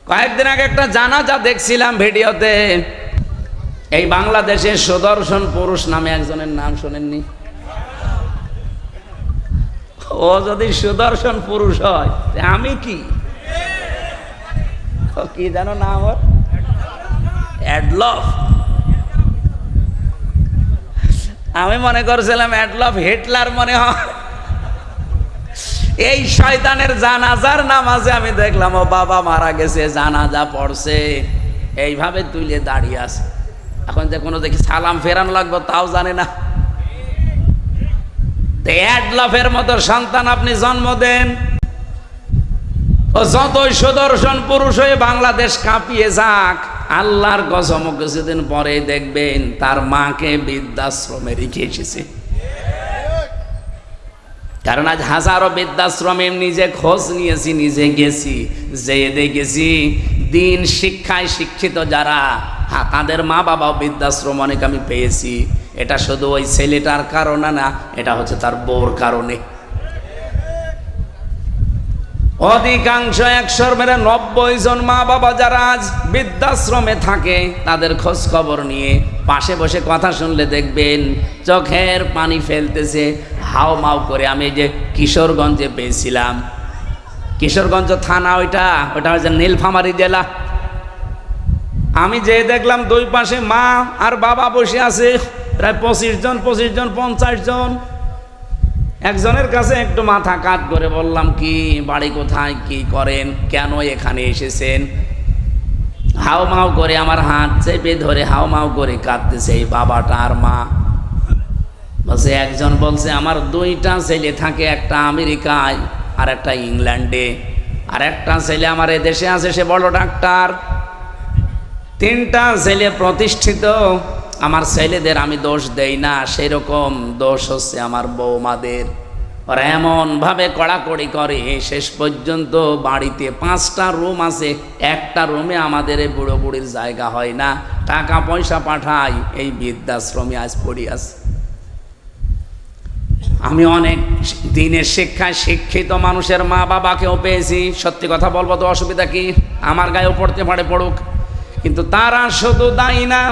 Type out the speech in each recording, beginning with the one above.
কয়েকদিন আগে একটা জানাজা দেখছিলাম ভিডিওতে। এই বাংলাদেশের সুদর্শন পুরুষ নামে একজনের নাম শোনেননি? ও যদি সুদর্শন পুরুষ হয় আমি কি কি জানো নাম ওর? অ্যাডলফ। আমি মনে করছিলাম অ্যাডলফ হিটলার মনে হয়। এই শয়তানের জানাজার নামাজে আমি দেখলাম ও বাবা মারা গেছে, জানাজা পড়ছে, এইভাবে তুলে দাঁড়িয়ে আছে। এখন যে কোনো দেখি সালাম ফেরানো লাগবে তাও জানে না। অ্যাডলফের মতো সন্তান আপনি জন্ম দেন, ও যতই সুদর্শন পুরুষ হয়ে বাংলাদেশ কাঁপিয়ে যাক, আল্লাহর কসম কিছুদিন পরে দেখবেন তার মাকে বৃদ্ধাশ্রমে রেখে এসেছে। কারণ আজ হাজারো বৃদ্ধাশ্রমে নিজে খোঁজ নিয়েছি, নিজে গেছি, যেয়ে দেখেছি দিন শিক্ষায় শিক্ষিত যারা তাদের মা বাবাও বৃদ্ধাশ্রম অনেক আমি পেয়েছি। এটা শুধু ওই ছেলেটার কারণে না, এটা হচ্ছে তার বউর কারণে। অধিকাংশ 100-90 জন মা বাবা যারা আজ বৃদ্ধাশ্রমে থাকে তাদের খোঁজ খবর নিয়ে পাশে বসে কথা শুনলে দেখবেন চোখের পানি ফেলতেছে, হাও মাও করে। আমি যে কিশোরগঞ্জে পেয়েছিলাম, কিশোরগঞ্জ থানা, ওইটা হচ্ছে নীলফামারী জেলা। আমি যে দেখলাম দুই পাশে মা আর বাবা বসে আছে, প্রায় 25 জন 50 জন। একজনের কাছে একটু মাথা কাত করে বললাম, কি বাড়ি কোথায়, কি করেন, কেন এখানে এসেছেন? হাও মাও করে আমার হাত চেপে ধরে হাও মাও করে কাঁদতেছে এই বাবাটা আর মা। বলছে, একজন বলছে আমার 2টা ছেলে থাকে, একটা আমেরিকায় আর একটা ইংল্যান্ডে, আর একটা ছেলে আমার এদেশে আছে, সে বড় ডাক্তার। 3টা ছেলে প্রতিষ্ঠিত। আমার ছেলেদের আমি দোষ দেই না, সেরকম দোষ হচ্ছে আমার বৌমাদের। ওরা এমনভাবে কড়াকড়ি করে, শেষ পর্যন্ত বাড়িতে 5টা রুম আছে, একটা রুমে আমাদের এই বুড়ো বুড়ির জায়গা হয় না, টাকা পয়সা পাঠাই, এই বৃদ্ধাশ্রমে আজ পড়ি আছে। আমি অনেক দিনের শিক্ষায় শিক্ষিত মানুষের মা বাবাকেও পেয়েছি। সত্যি কথা বলবো তো অসুবিধা কি? আমার গায়েও পড়তে পারে পড়ুক, কিন্তু তারা শুধু দায়ী না।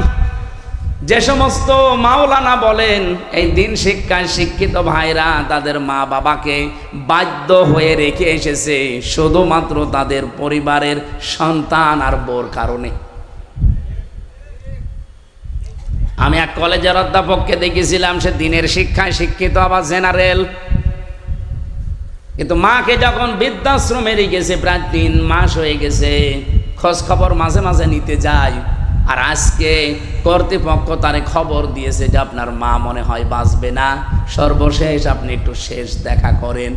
যে সমস্ত মাওলানা বলেন এই দিন শিক্ষায় শিক্ষিত ভাইরা তাদের মা বাবাকে বাধ্য হয়ে রেখে এসেছে শুধুমাত্র তাদের পরিবারের সন্তান আর বউর কারণে। আমি এক কলেজের অধ্যাপককে দেখেছিলাম, সে দিনের শিক্ষায় শিক্ষিত, আবার জেনারেল, কিন্তু মাকে যখন বৃদ্ধাশ্রমে রেখেছে প্রায় 3 মাস হয়ে গেছে, খোঁজ খবর মাঝে মাঝে নিতে যায়। আর আজকে কর্তৃপক্ষ তারে খবর দিয়েছে যে আপনার মা মনে হয় বাঁচবে না, সর্বশেষ আপনি একটু শেষ দেখা করেন।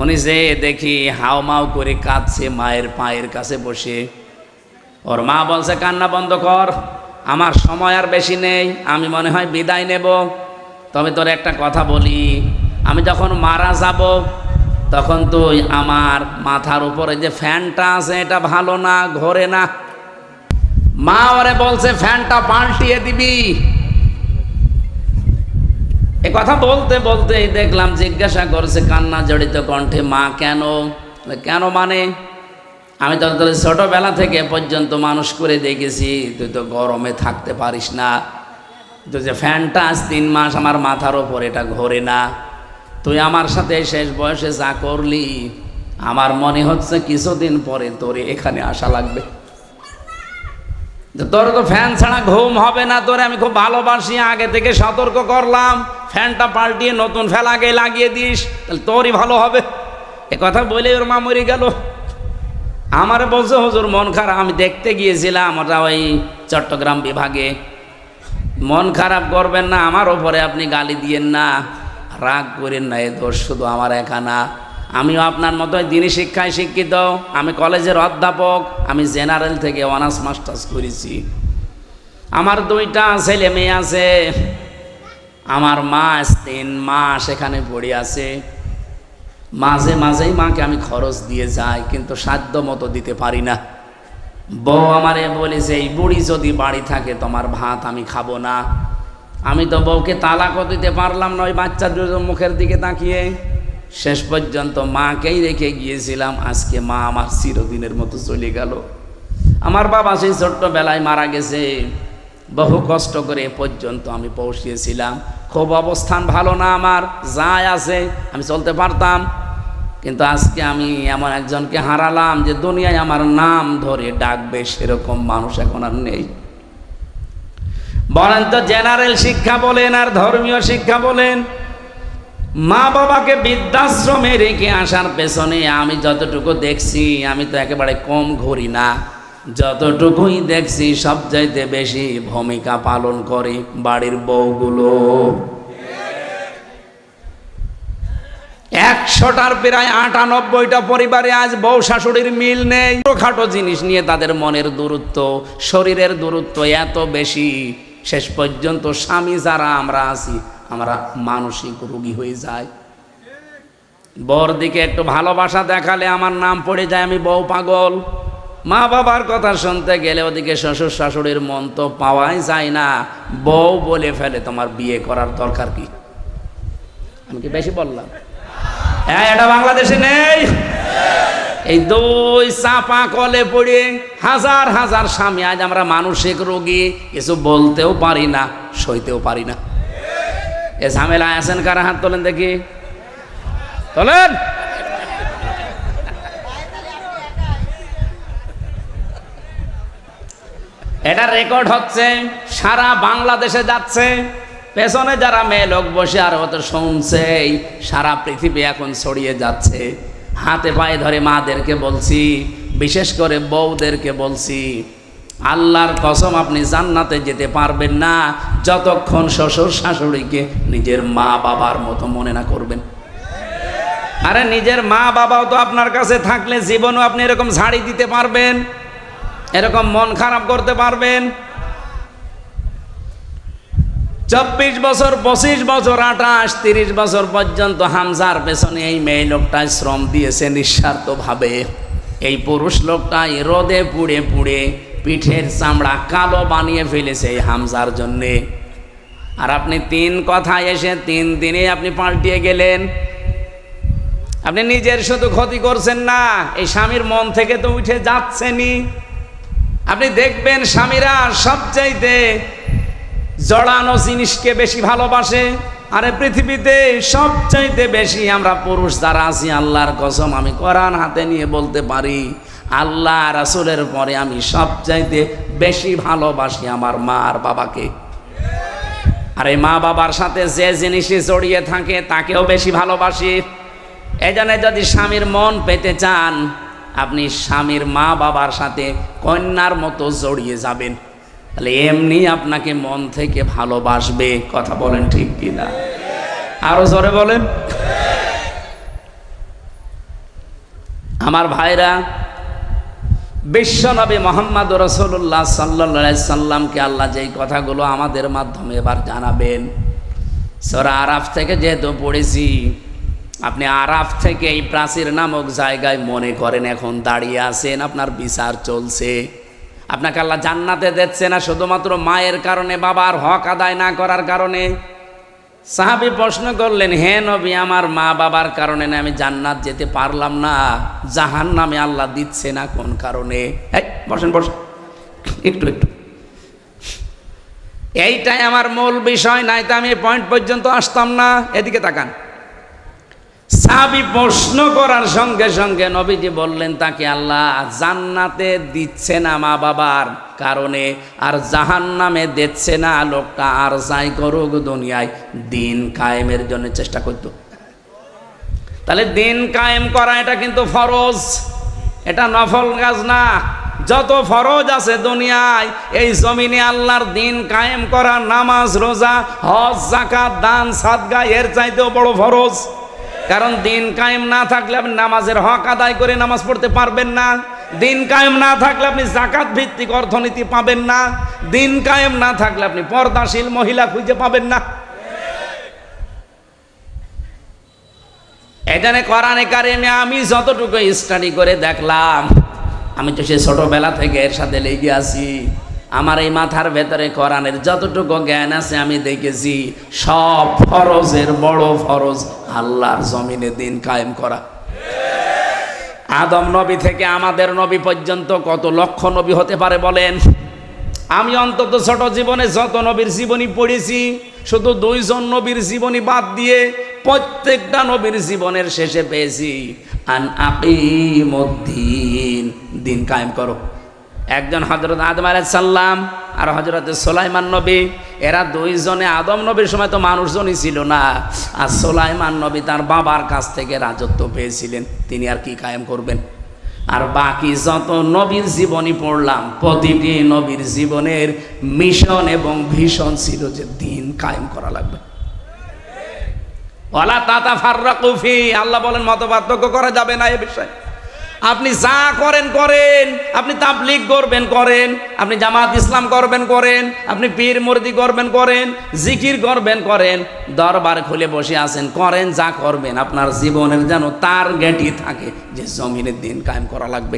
উনি যে দেখি হাও মাও করে কাঁদছে মায়ের পায়ের কাছে বসে। ওর মা বলছে, কান্না বন্ধ কর, আমার সময় আর বেশি নেই, আমি মনে হয় বিদায় নেব। তবে তোর একটা কথা বলি, আমি যখন মারা যাব তখন তুই আমার মাথার উপরে যে ফ্যানটা আছে এটা ভালো না, ঘোরে না। মা ওরে বলছে ফ্যানটা পাল্টিয়ে দিবি। এ কথা বলতে বলতে দেখলাম জিজ্ঞাসা করছে কান্না জড়িত কণ্ঠে, মা কেন? কেন মানে? আমি তো তোর ছোটবেলা থেকে পর্যন্ত মানুষ করে দেখেছি, তুই তো গরমে থাকতে পারিস না, তো যে ফ্যানটা আজ 3 মাস আমার মাথার ওপর এটা ঘোরে না, তুই আমার সাথে শেষ বয়সে যা করলি, আমার মনে হচ্ছে কিছুদিন পরে তোর এখানে আসা লাগবে। তোর তো ফ্যান ছাড়া ঘুম হবে না, তোরে আমি খুব ভালোবাসি, আগে থেকে সতর্ক করলাম, ফ্যানটা পাল্টিয়ে নতুন ফ্যান আগে লাগিয়ে দিস, তাহলে তোরই ভালো হবে। এ কথা বলে ওর মা মরে গেল। আমার বলছে, হুজুর মন খারাপ, আমি দেখতে গিয়েছিলাম ওটা ওই চট্টগ্রাম বিভাগে। মন খারাপ করবেন না, আমার ওপরে আপনি গালি দিয়েন না, রাগ করেন না, এ দোষ শুধু আমার একা না, আমিও আপনার মতো দিনী শিক্ষায় শিক্ষিত, আমি কলেজের অধ্যাপক, আমি জেনারেল থেকে অনার্স মাস্টার্স করেছি, আমার 2টা ছেলে মেয়ে আছে, আমার মা 3 মাস এখানে পড়ে আছে। মাঝে মাঝেই মাকে আমি খরচ দিয়ে যাই, কিন্তু সাধ্য মতো দিতে পারি না। বউ আমারে বলেছে, এই বুড়ি যদি বাড়ি থাকে তোমার ভাত আমি খাবো না। আমি তো বউকে তালাকও দিতে পারলাম না ওই বাচ্চার মুখের দিকে তাকিয়ে। শেষ পর্যন্ত মাকেই রেখে গিয়েছিলাম। আজকে মা আমার চিরদিনের মতো চলে গেল। আমার বাবা সেই ছোট্টবেলায় মারা গেছে, বহু কষ্ট করে এ পর্যন্ত আমি পৌঁছিয়েছিলাম। খুব অবস্থান ভালো না, আমার যাই আছে আমি চলতে পারতাম, কিন্তু আজকে আমি এমন একজনকে হারালাম যে দুনিয়ায় আমার নাম ধরে ডাকবে সেরকম মানুষ এখন আর নেই। বলেন তো, জেনারেল শিক্ষা বলেন আর ধর্মীয় শিক্ষা বলেন, মা বাবাকে বৃদ্ধাশ্রমে রেখে আসার পেছনে আমি যতটুকু দেখছি, আমি তো একেবারে কম ঘুরি না, যতটুকুই দেখছি সবচাইতে বেশি ভূমিকা পালন করে বাড়ির বউগুলো। 100টার প্রায় 98টা পরিবারে আজ বউ শাশুড়ির মিল নেই। ছোটখাটো জিনিস নিয়ে তাদের মনের দূরত্ব, শরীরের দূরত্ব এত বেশি, শেষ পর্যন্ত স্বামী যারা আমরা আছি আমরা মানসিক রোগী হয়ে যাই। বউর দিকে একটু ভালোবাসা দেখালে আমার নাম পড়ে যায় আমি বউ পাগল। মা বাবার কথা শুনতে গেলে ওদিকে শ্বশুর শাশুড়ির মন তো পাওয়াই যায় না, বউ বলে ফেলে তোমার বিয়ে করার দরকার কি। আমি কি বেশি বললাম? হ্যাঁ, এটা বাংলাদেশে নেই। এই দুই চাপা কলে পড়ে হাজার হাজার স্বামী আজ আমরা মানসিক রোগী, কিছু বলতেও পারি না, সইতেও পারি না। এ ঝামেলায় আছেন কারা? হাত তোলেন দেখি, তোলেন। এটা রেকর্ড হচ্ছে, সারা বাংলাদেশে যাচ্ছে, পেছনে যারা মেয়ে লোক বসে আর হয়তো শুনছে, সারা পৃথিবী এখন ছড়িয়ে যাচ্ছে। হাতে পায়ে ধরে মাদেরকে বলছি, বিশেষ করে বউদেরকে বলছি, আল্লাহর কসম আপনি জান্নাতে যেতে পারবেন না যতক্ষণ শ্বশুর শাশুড়িকে নিজের মা বাবার মতো মনে না করবেন। আরে নিজের মা বাবাও তো আপনার কাছে থাকলে জীবনও আপনি এরকম ঝাড়ি দিতে পারবেন, এরকম মন খারাপ করতে পারবেন? 24 বছর, 25 বছর, 28, 30 বছর পর্যন্ত হামজার পেছনে এই মেয়ে লোকটা শ্রম দিয়েছে নিঃস্বার্থভাবে। এই পুরুষ লোকটাই রোদে পুড়ে পুড়ে পিঠের চামড়া কালো বানিয়ে ফেলেছে এই হামজার জন্যে। আর আপনি 3 কথায় এসে 3 দিনে আপনি পাল্টিয়ে গেলেন। আপনি নিজের শুধু ক্ষতি করছেন না, এই স্বামীর মন থেকে তো উঠে যাচ্ছেনই। আপনি দেখবেন স্বামীরা সবচাইতে জড়ানো জিনিসকে বেশি ভালোবাসে। আরে পৃথিবীতে সবচাইতে বেশি আমরা পুরুষ যারা আছি, আল্লাহর কসম আমি কোরআন হাতে নিয়ে বলতে পারি, আল্লাহ রাসূলের পরে আমি সবচাইতে বেশি ভালোবাসি আমার মা আর বাবাকে। আর এই মা বাবার সাথে যে জিনিসে জড়িয়ে থাকে তাকেও বেশি ভালোবাসি। এই জন্য যদি স্বামীর মন পেতে চান, আপনি স্বামীর মা বাবার সাথে কন্যার মতো জড়িয়ে যাবেন, তাহলে এমনি আপনাকে মন থেকে ভালোবাসবে। কথা বলেন ঠিক কিনা? আরো জোরে বলেন। আমার ভাইরা, বিশ্বনবী মুহাম্মদ রাসূলুল্লাহ সাল্লাল্লাহু আলাইহি সাল্লামকে আল্লাহ যেই কথাগুলো আমাদের মাধ্যমে এবার জানাবেন, সূরা আরাফ থেকে যেহেতু পড়েছি, আপনি আরাফ থেকে এই প্রাচীর নামক জায়গায় মনে করেন এখন দাঁড়িয়ে আছেন, আপনার বিচার চলছে। আপনাকে আল্লাহ জান্নাতে দিচ্ছে না শুধুমাত্র মায়ের কারণে, বাবার হক আদায় না করার কারণে। সাহাবী প্রশ্ন করলেন, হে নবী, আমার মা বাবার কারণে না আমি জান্নাত যেতে পারলাম না, জাহান্নামে আল্লাহ দিচ্ছে না কোন কারণে? এই বসেন বসেন, একটু একটু, এইটাই আমার মূল বিষয়, নাই তো আমি পয়েন্ট পর্যন্ত আসতাম না। এদিকে তাকান। সাহাবী প্রশ্ন করার সঙ্গে সঙ্গে নবীজি বললেন তাকে আল্লাহ জান্নাতে দিচ্ছে না মা বাবার কারণে, আর জাহান্নামে দিচ্ছে না, লোকটা আর যাই করুক দুনিয়ায় দিন কায়েমের জন্য চেষ্টা করত। তাহলে দিন কায়েম করা এটা কিন্তু ফরজ, এটা নফল কাজ না। যত ফরজ আছে দুনিয়ায়, এই জমিনে আল্লাহর দিন কায়েম করা, নামাজ, রোজা, হজ, যাকাত, দান, সাদকা এর চাইতেও বড় ফরজ। কারণ দিন কায়েম না থাকলে আপনি নামাজের হক আদায় করে নামাজ পড়তে পারবেন না। দিন কায়েম না থাকলে আপনি যাকাত ভিত্তিক অর্থনীতি পাবেন না। দিন কায়েম না থাকলে আপনি পর্দাশীল মহিলা খুঁজে পাবেন না। এখানে কোরআনে কারিমে আমি যতটুকু স্টাডি করে দেখলাম, আমি তো সে ছোটবেলা থেকে এর সাথে লেগে আছি, আমার এই মাথার ভেতরে কোরআনের যতটুকু জ্ঞান আছে আমি দেখেছি সব ফরজের বড় ফরজ আল্লাহর জমিনে দিন কায়েম করা। আদম নবী থেকে আমাদের নবী পর্যন্ত কত লক্ষ নবী হতে পারে বলেন? আমি অন্তত ছোট জীবনে যত নবীর জীবনী পড়েছি, শুধু 2 জন নবীর জীবনী বাদ দিয়ে প্রত্যেকটা নবীর জীবনের শেষে পেয়েছি আন আকিমুদ্দিন, দিন কায়েম করো। একজন হযরত আদম আলাইহিস সালাম আর হযরত সুলাইমান নবী, এরা 2 জনে আদম নবীর সময় তো মানুষজনই ছিল না, আর সুলাইমান নবী তার বাবার কাছ থেকে রাজত্ব পেয়েছিলেন, তিনি আর কি কায়েম করবেন? আর বাকি যত নবীর জীবনী পড়লাম, প্রতিটি নবীর জীবনের মিশন এবং ভিশন ছিল যে দিন কায়েম করা লাগবে। ওয়ালা তাতাফাররাকু ফি, আল্লাহ বলেন মতপার্থক্য করা যাবে না এ বিষয়ে। আপনি যা করেন করেন, আপনি তাবলীগ করবেন করেন, আপনি জামাত ইসলাম করবেন করেন, আপনি পীর মুরিদি করবেন করেন, জিকির করবেন করেন, দরবার খুলে বসে আছেন করেন, যা করবেন আপনার জীবনের যেন টার্গেটই থাকে যে জমিনের দিন কায়েম করা লাগবে।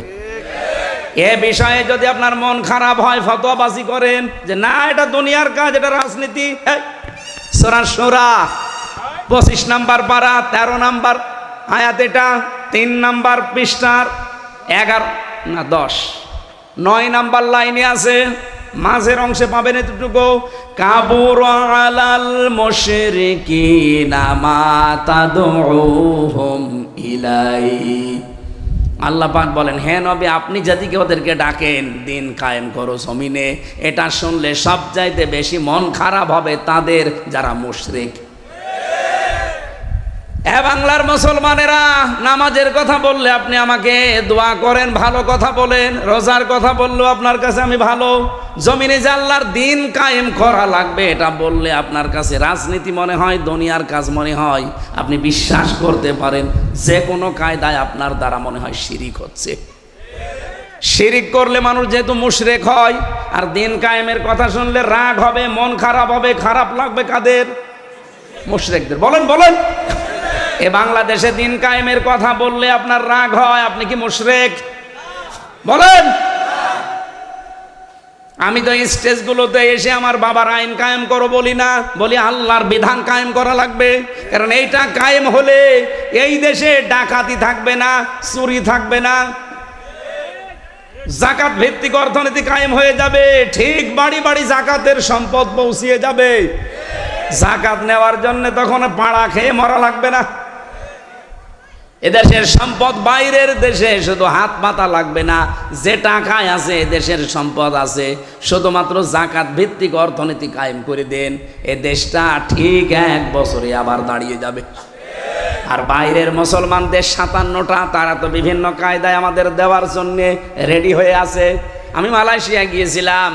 এ বিষয়ে যদি আপনার মন খারাপ হয়, ফতোয়াবাজি করেন যে না এটা দুনিয়ার কাজ, এটা রাজনীতি, সূরা শূরা 25 নম্বর পারা 13 নম্বর আয়াত, এটা 3 নম্বর পৃষ্ঠার 11 না 10 9 নম্বর লাইনে আছে, মাঝের অংশে পাবেন এতটুকু, কাবুরা আলাল মুশরিকিনা মা তাদউহুম ইলাইহি। আল্লাহ পাক বলেন, হে নবী আপনি যাদিকে ওদেরকে ডাকেন দিন কায়েম করো জমিনে, এটা শুনলে সবচাইতে বেশি মন খারাপ হবে তাদের যারা মুশরিক। বাংলার মুসলমানেরা, নামাজের কথা বললে আপনি আমাকে দোয়া করেন, ভালো কথা বলেন, রোজার কথা বললেও আপনার কাছে আমি ভালো, জমিনে যে আল্লাহর দিন কায়েম করা লাগবে এটা বললে আপনার কাছে রাজনীতি মনে হয়, দুনিয়ার কাজ মনে হয়। আপনি বিশ্বাস করতে পারেন যে কোনো কায়দায় আপনার দ্বারা মনে হয় শিরিক হচ্ছে। শিরিক করলে মানুষ যেহেতু মুশরিক হয়, আর দিন কায়েমের কথা শুনলে রাগ হবে, মন খারাপ হবে, খারাপ লাগবে কাদের? মুশরিকদের। বলেন বলেন, এ বাংলাদেশে দিন কায়েমের কথা বললে আপনার রাগ হয়, আপনি কি মুশরিক? বলেন। আমি তো স্টেজগুলোতে এসে আমার বাবার আইন কায়েম করো বলি না, বলি আল্লাহর বিধান কায়েম করা লাগবে। কারণ এইটা কায়েম হলে এই দেশে ডাকাতি থাকবে না, চুরি থাকবে না, জাকাত ভিত্তিক অর্থনীতি কায়েম হয়ে যাবে, ঠিক বাড়ি বাড়ি জাকাতের সম্পদ পৌঁছিয়ে যাবে। জাকাত নেওয়ার জন্য তখন পাড়া খেয়ে মরা লাগবে না। এদেশের সম্পদ বাইরের দেশে শুধু হাত পাতা লাগবে না, যে টাকায় আছে এদেশের সম্পদ আছে, শুধুমাত্র জাকাত ভিত্তিক অর্থনীতি কায়েম করে দেন, এ দেশটা ঠিক 1 বছরে আবার দাঁড়িয়ে যাবে। আর বাইরের মুসলমান দেশ 57টা, তারা তো বিভিন্ন কায়দায় আমাদের দেওয়ার জন্য রেডি হয়ে আছে। আমি মালয়েশিয়া গিয়েছিলাম,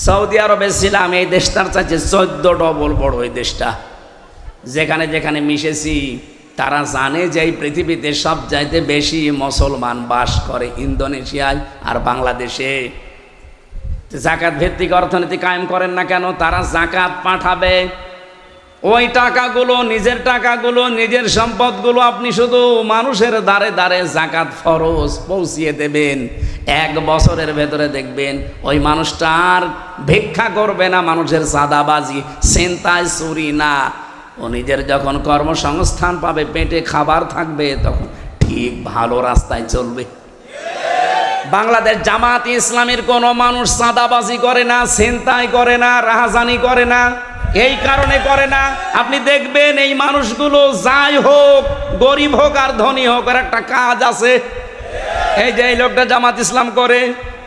সৌদি আরবে ছিলাম, এই দেশটার চাইতে 14 ডবল বড় এই দেশটা। যেখানে যেখানে মিশেছি তারা জানে যে এই পৃথিবীতে সব চাইতে বেশি মুসলমান বাস করে ইন্দোনেশিয়ায় আর বাংলাদেশে। জাকাত ভিত্তিক অর্থনীতি কায়েম করেন না কেন? তারা জাকাত পাঠাবে, ওই টাকাগুলো, নিজের টাকাগুলো, নিজের সম্পদগুলো আপনি শুধু মানুষের দ্বারে দ্বারে জাকাত ফরজ পৌঁছিয়ে দেবেন। 1 বছরের ভেতরে দেখবেন ওই মানুষটা আর ভিক্ষা করবে না, মানুষের চাঁদাবাজি, ছিনতাই, চুরি না। ও নিজের যখন কর্মসংস্থান পাবে, পেটে খাবার থাকবে, তখন ঠিক ভালো রাস্তায় চলবে। বাংলাদেশ জামাত ইসলামের কোনো মানুষ চাঁদাবাজি করে না, ছিনতাই করে না, রাহাজানি করে না। এই কারণে করে না, আপনি দেখবেন এই মানুষগুলো যাই হোক, গরিব হোক আর ধনী হোক, আর একটা কাজ আছে। এই যে এই লোকটা জামাত ইসলাম করে,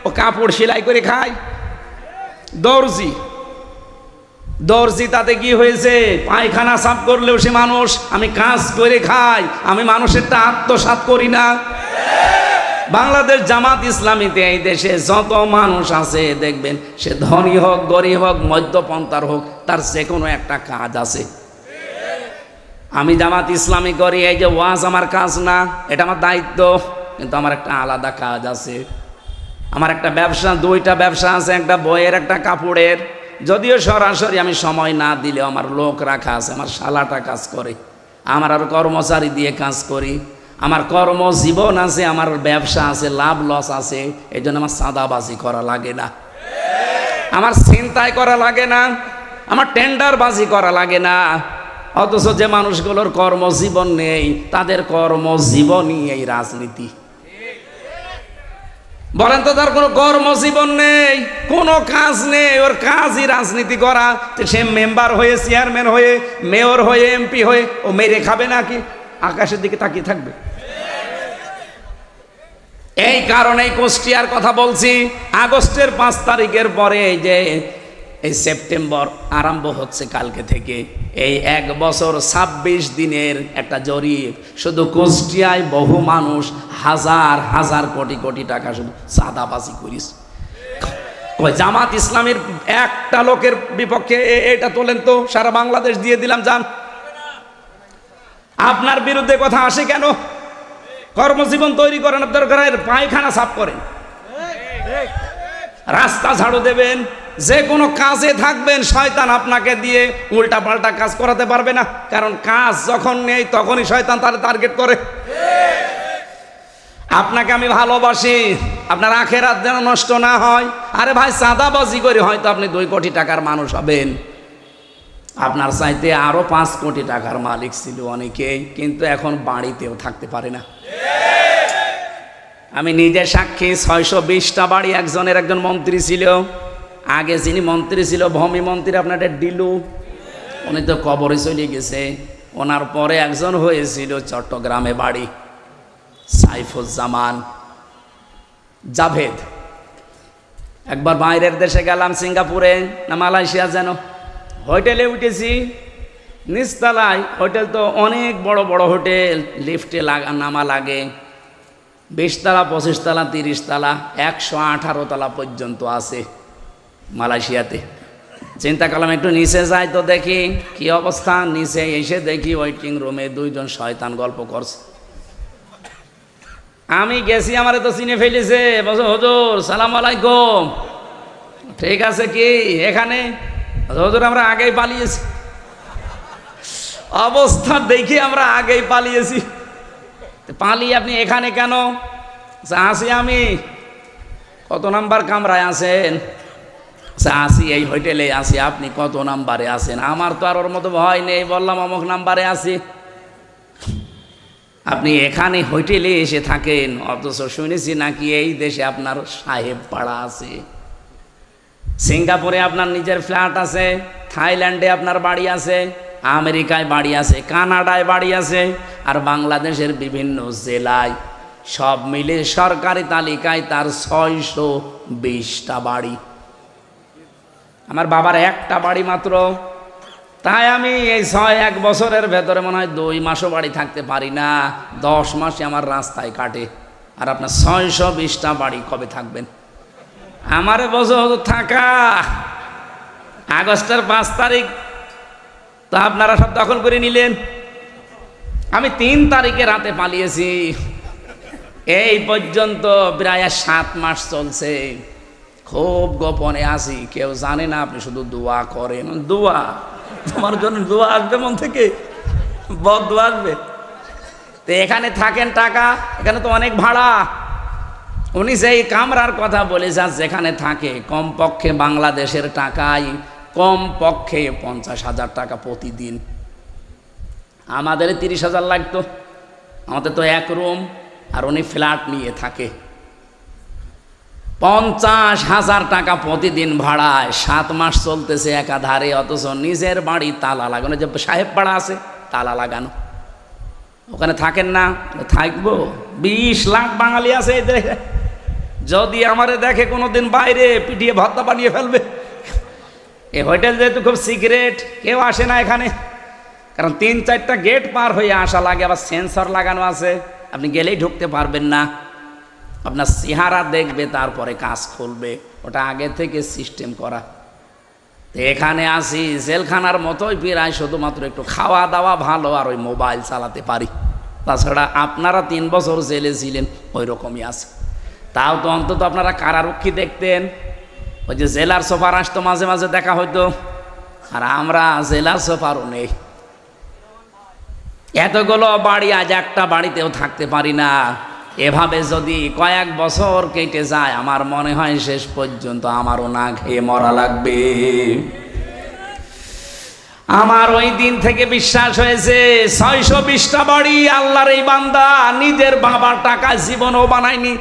ও কাপড় সেলাই করে খায়, দর্জি। তাতে কি হয়েছে? পায়খানা সাফ করলেও সে মানুষ। আমি কাজ করে খাই, আমি মানুষেরটা আত্মসাৎ করি না। বাংলাদেশ জামাত ইসলামীতে এই দেশে যত মানুষ আছে দেখবেন, সে ধনী হোক, গরিব হোক, মধ্যপন্থার হোক, তার যে কোনো একটা কাজ আছে। আমি জামাত ইসলামী করি, এই যে ওয়াজ আমার কাজ না, এটা আমার দায়িত্ব, কিন্তু আমার একটা আলাদা কাজ আছে। আমার একটা ব্যবসা, 2টা ব্যবসা আছে, একটা বইয়ের, একটা কাপড়ের। যদিও সরাসরি আমি সময় না দিলেও আমার লোক রাখা আছে, আমার শালাটা কাজ করে, আমার আরও কর্মচারী দিয়ে কাজ করি, আমার কর্মজীবন আছে, আমার ব্যবসা আছে, লাভ লস আছে। এই জন্য আমার চাঁদাবাজি করা লাগে না, আমার ছিনতাই করা লাগে না, আমার টেন্ডারবাজি করা লাগে না। অথচ যে মানুষগুলোর কর্মজীবন নেই তাদের কর্মজীবনই এই রাজনীতি। বলেন তো, তার কোনো কর্মজীবন নেই, কোনো কাজ নেই, ওর কাজই রাজনীতি করা। সে মেম্বার হয়ে, চেয়ারম্যান হয়ে, মেয়র হয়ে, এমপি হয়ে ও মেরে খাবে নাকি? আকাশের দিকে তাকিয়ে থাকবে? এই কারণেই কুষ্টিয়ার কথা বলছি। আগস্টের 5 তারিখের পরে যে এই সেপ্টেম্বর আরম্ভ হচ্ছে কালকে থেকে, এই 1 বছর 26 দিনের একটা জরিপ, শুধু কুষ্টিয়ায় বহু মানুষ হাজার হাজার কোটি কোটি টাকা শুধু চাঁদাবাজি করিস। জামাত ইসলামের একটা লোকের বিপক্ষে এটা তোলেন তো, সারা বাংলাদেশ দিয়ে দিলাম যান। আপনার বিরুদ্ধে কথা আসে কেন? কর্মজীবন তৈরি করেন, দরকার পায়খানা সাফ করেন, রাস্তা ঝাড়ু দেবেন, যে কোনো কাজে থাকবেন, শয়তান আপনাকে দিয়ে উল্টা পাল্টা কাজ করাতে পারবে না। কারণ কাজ যখন নেই তখনই শয়তান তার টার্গেট করে। আপনাকে আমি ভালোবাসি, আপনার আখেরাত যেন নষ্ট না হয়। আরে ভাই, চাঁদাবাজি করে হয়তো আপনি 2 কোটি টাকার মানুষ হবেন, আপনার চাইতে আরো 5 কোটি টাকার মালিক ছিল অনেকেই, কিন্তু এখন বাড়িতেও থাকতে পারে না। আমি নিজে সাক্ষী, 620টা বাড়ি একজন মন্ত্রী ছিল। আগে যিনি মন্ত্রী ছিল, ভূমি মন্ত্রী, আপনার ডিলু, উনি তো কবরে চলে গেছে। ওনার পরে একজন হয়েছিল চট্টগ্রামে বাড়ি, সাইফুজ্জামান জাভেদ। একবার বাইরের দেশে গেলাম, সিঙ্গাপুরে না মালয়েশিয়া যেন, হোটেলে উঠেছি নিচতলায়। হোটেল তো অনেক বড় বড় হোটেল, লিফটে নামা লাগে, 20 তলা, 25 তলা, 30 তলা, 118 তলা পর্যন্ত আছে মালয়েশিয়াতে। চিন্তা করলাম একটু নিচে যাই তো দেখি কি অবস্থা। নিচে এসে দেখি ওয়েটিং রুমে 2 জন শয়তান গল্প করছে। আমি গেছি, আমারে তো চিনে ফেলেছে, বলছে হুজুর সালাম আলাইকুম। ঠিক আছে, কি এখানে? হুজুর আমরা আগেই পালিয়েছি। অবস্থা দেখি আমরা আগেই পালিয়েছি। পালিয়ে আপনি এখানে কেন? আসি আমি। কত নাম্বার কামরায় আছেন? আসি এই হোটেলে আসি। আপনি কত নাম্বারে আছেন? আমার তো আর ওর মতো ভয় নেই, বললাম অমুক নাম্বারে আছি। আপনি এখানে হোটেলে এসে থাকেন, অথচ শুনেছি নাকি এই দেশে আপনার সাহেব পাড়া আছে, সিঙ্গাপুরে আপনার নিজের ফ্ল্যাট আছে, থাইল্যান্ডে আপনার বাড়ি আছে, আমেরিকায় বাড়ি আছে, কানাডায় বাড়ি আছে, আর বাংলাদেশের বিভিন্ন জেলায় সব মিলে সরকারি তালিকায় তার 620টা বাড়ি। আমার বাবার একটা বাড়ি মাত্র। তাই আমি এই 1 বছরের ভেতরে মনে হয় 2 মাসও বাড়ি থাকতে পারি না, 10 মাসে আমার রাস্তায় কাটে। আর আপনার 620টা বাড়ি কবে থাকবেন? আমারে বছর থাকা আগস্টের 5 তারিখ তো আপনারা সব দখল করে নিলেন। আমি 3 তারিখে রাতে পালিয়েছি। এই পর্যন্ত প্রায় 7 মাস চলছে। খুব গোপনে আছি, কেউ জানে না। আপনি শুধু দোয়া করেন। দোয়া? তোমার জন্য দোয়া আসবে মন থেকে? বদদোয়া আসবে? তো এখানে থাকেন টাকা, এখানে তো অনেক ভাড়া। উনি যেই কামরার কথা বলেছেন যেখানে থাকে, কমপক্ষে বাংলাদেশের টাকায় কমপক্ষে 50,000 টাকা প্রতিদিন। আমাদের 30,000 লাগতো। আমাদের তো 1 রুম, আর উনি ফ্ল্যাট নিয়ে থাকে। 50,000 টাকা প্রতিদিন ভাড়ায় 7 মাস চলতেছে একাধারে, অথচ নিজের বাড়ি তালা লাগানো। যে সাহেব পাড়া আছে তালা লাগানো, ওখানে থাকেন না? থাকবো। 20 লাখ বাঙালি আছে এই দেশে। যদি আমারে দেখে কোনোদিন বাইরে, পিটিয়ে ভর্তা বানিয়ে ফেলবে। এই হোটেল যেহেতু খুব সিক্রেট, কেউ আসে না এখানে, কারণ 3-4টা গেট পার হয়ে আসা লাগে, আবার সেন্সর লাগানো আছে, আপনি গেলেই ঢুকতে পারবেন না। আপনার চেহারা দেখবে, তারপরে কাজ খুলবে, ওটা আগে থেকে সিস্টেম করা। তো এখানে আসি জেলখানার মতোই প্রায়, শুধুমাত্র একটু খাওয়া দাওয়া ভালো আর ওই মোবাইল চালাতে পারি। তাছাড়া আপনারা 3 বছর জেলে ছিলেন, ওই রকমই আছে। তাও তো অন্তত আপনারা কারারক্ষী দেখতেন, ওই যে জেলার সোফার আসতো মাঝে মাঝে দেখা হইতো, আর আমরা জেলার সোফারও নেই। এতগুলো বাড়ি, আজ একটা বাড়িতেও থাকতে পারি না। এভাবে যদি কয়েক বছর কেটে যায়, আমার মনে হয় শেষ পর্যন্ত আমারও না খেয়ে মরা লাগবে। আমার ওই দিন থেকে বিশ্বাস হয়েছে 620টা বাড়ি আল্লাহর এই বান্দা নিজের বাবার টাকা জীবনও বানায়নি।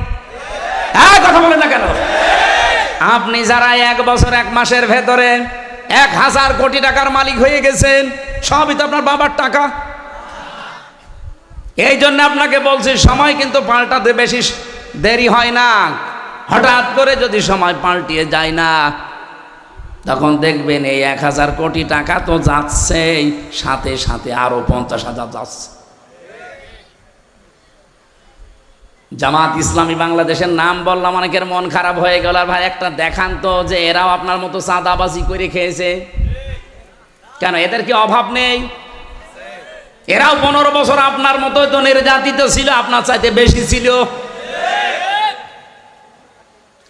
হ্যাঁ, কথা বলেন না কেন? আপনি যারা 1 বছর 1 মাসের ভেতরে 1000 কোটি টাকার মালিক হয়ে গেছেন, সবই তো আপনার বাবার টাকা। এই জন্য আপনাকে বলছি, সময় কিন্তু পাল্টাতে বেশি দেরি হয় না। হঠাৎ করে যদি সময় পাল্টিয়ে যায় না, তখন দেখবেন এই 1000 কোটি টাকা তো যাচ্ছেই, সাথে সাথে আরো 50,000 যাচ্ছে। জামাত ইসলামী বাংলাদেশের নাম বললাম, অনেকের মন খারাপ হয়ে গেল। আর ভাই একটা দেখান তো যে এরাও আপনার মতো চাঁদাবাজি করে খেয়েছে। কেন, এদের কি অভাব নেই? এরাও 15 বছর আপনার মতো তো নির্যাতিত ছিল, আপনার চাইতে বেশি ছিল।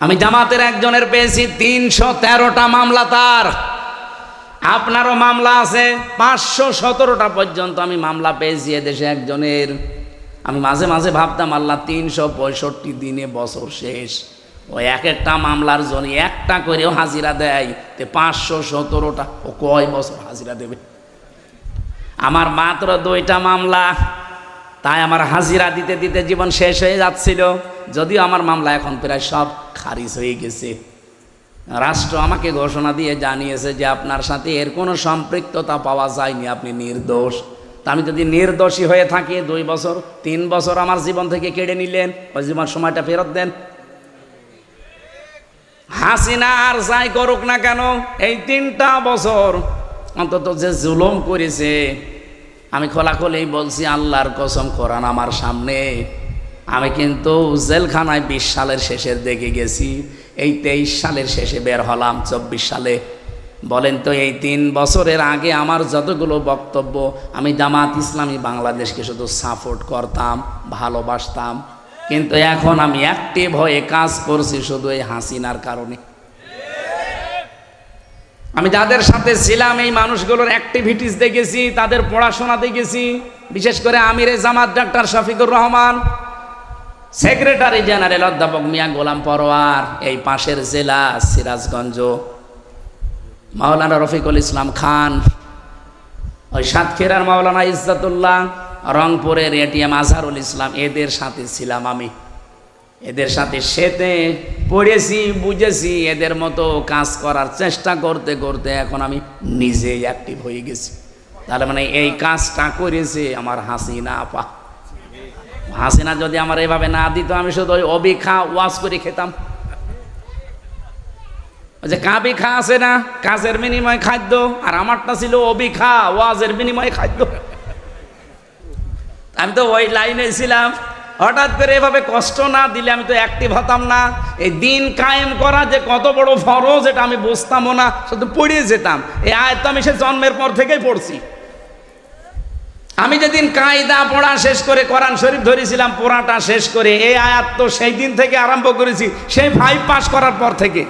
আমি জামাতের একজনের পেয়েছি 313টা মামলা তার। আপনারও মামলা আছে 517টা পর্যন্ত আমি মামলা পেয়েছি এদেশে একজনের। আমি মাঝে মাঝে ভাবতাম, আল্লাহ 365 দিনে বছর শেষ, ওই এক একটা মামলার জন্য একটা করেও হাজিরা দেয়, 517টা ও কয় বছর হাজিরা দেবে? আমার মাত্র 2টা মামলা, তাই আমার হাজিরা দিতে দিতে জীবন শেষ হয়ে যাচ্ছিল। যদিও আমার মামলা এখন প্রায় সব খারিজ হয়ে গেছে। রাষ্ট্র আমাকে ঘোষণা দিয়ে জানিয়েছে যে আপনার সাথে এর কোনো সম্পৃক্ততা পাওয়া যায়নি, আপনি নির্দোষ। তা আমি যদি নির্দোষী হয়ে থাকি, 2 বছর 3 বছর আমার জীবন থেকে কেড়ে নিলেন, ওই জীবন সময়টা ফেরত দেন। হাসিনা আর যাই করুক না কেন, এই 3টা বছর অন্তত যে জুলুম করেছে, আমি খোলাখুলি বলছি, আল্লাহর কসম, কোরআন আমার সামনে, আমি কিন্তু জেলখানায় 20 সালের শেষের দিকে গেছি, এই 23 সালের শেষে বের হলাম 24 সালে। বলেন তো, এই 3 বছরের আগে আমার যতগুলো বক্তব্য, আমি জামাত ইসলামী বাংলাদেশকে শুধু সাপোর্ট করতাম, ভালোবাসতাম, কিন্তু এখন আমি অ্যাক্টিভ হয়ে কাজ করছি শুধু এই হাসিনার কারণে। আমি যাদের সাথে ছিলাম, এই মানুষগুলোর অ্যাক্টিভিটিস দেখেছি, তাদের পড়াশোনা দেখেছি। বিশেষ করে আমিরে Jamaat doctor Shafiqur Rahman, secretary general অধ্যাপক মিয়া গোলাম পরোয়ার, এই পাশের জেলা সিরাজগঞ্জ মাওলানা রফিকুল ইসলাম খান, ওই সাতক্ষীরার মাওলানা ইজ্জাতুল্লাহ, রংপুরের এটিএম আজহারুল ইসলাম, এদের সাথে ছিলাম আমি। এদের সাথে সেতে পড়েছি, বুঝেছি, এদের মতো কাজ করার চেষ্টা করতে করতে এখন আমি নিজেই অ্যাক্টিভ হয়ে গেছি। তাহলে মানে এই কাজটা করেছে আমার হাসিনা আপা। হাসিনা যদি আমার এভাবে না দিত, আমি শুধু ওই অবিখা ওয়াজ করে খেতাম। ওই যে কাবি খা আছে না, কাজের বিনিময় খাদ্য, আর আমারটা ছিল অবিখা ওয়াজের বিনিময়ে খাদ্য। আমি তো ওই লাইনে ছিলাম। হঠাৎ করে এভাবে কষ্ট না দিলে আমি তো অ্যাক্টিভ হতাম না। এই দিন কায়েম করা যে কত বড় ফরজ, এটা আমি বুঝতামও না, শুধু পড়িয়ে যেতাম। এই আয়াত তো আমি সে জন্মের পর থেকেই পড়ছি। আমি যেদিন কায়দা পড়া শেষ করে কোরআন শরীফ ধরেছিলাম, পড়াটা শেষ করে, এই আয়াত তো সেই দিন থেকে আরম্ভ করেছি, সেই 5 পাস করার পর থেকে।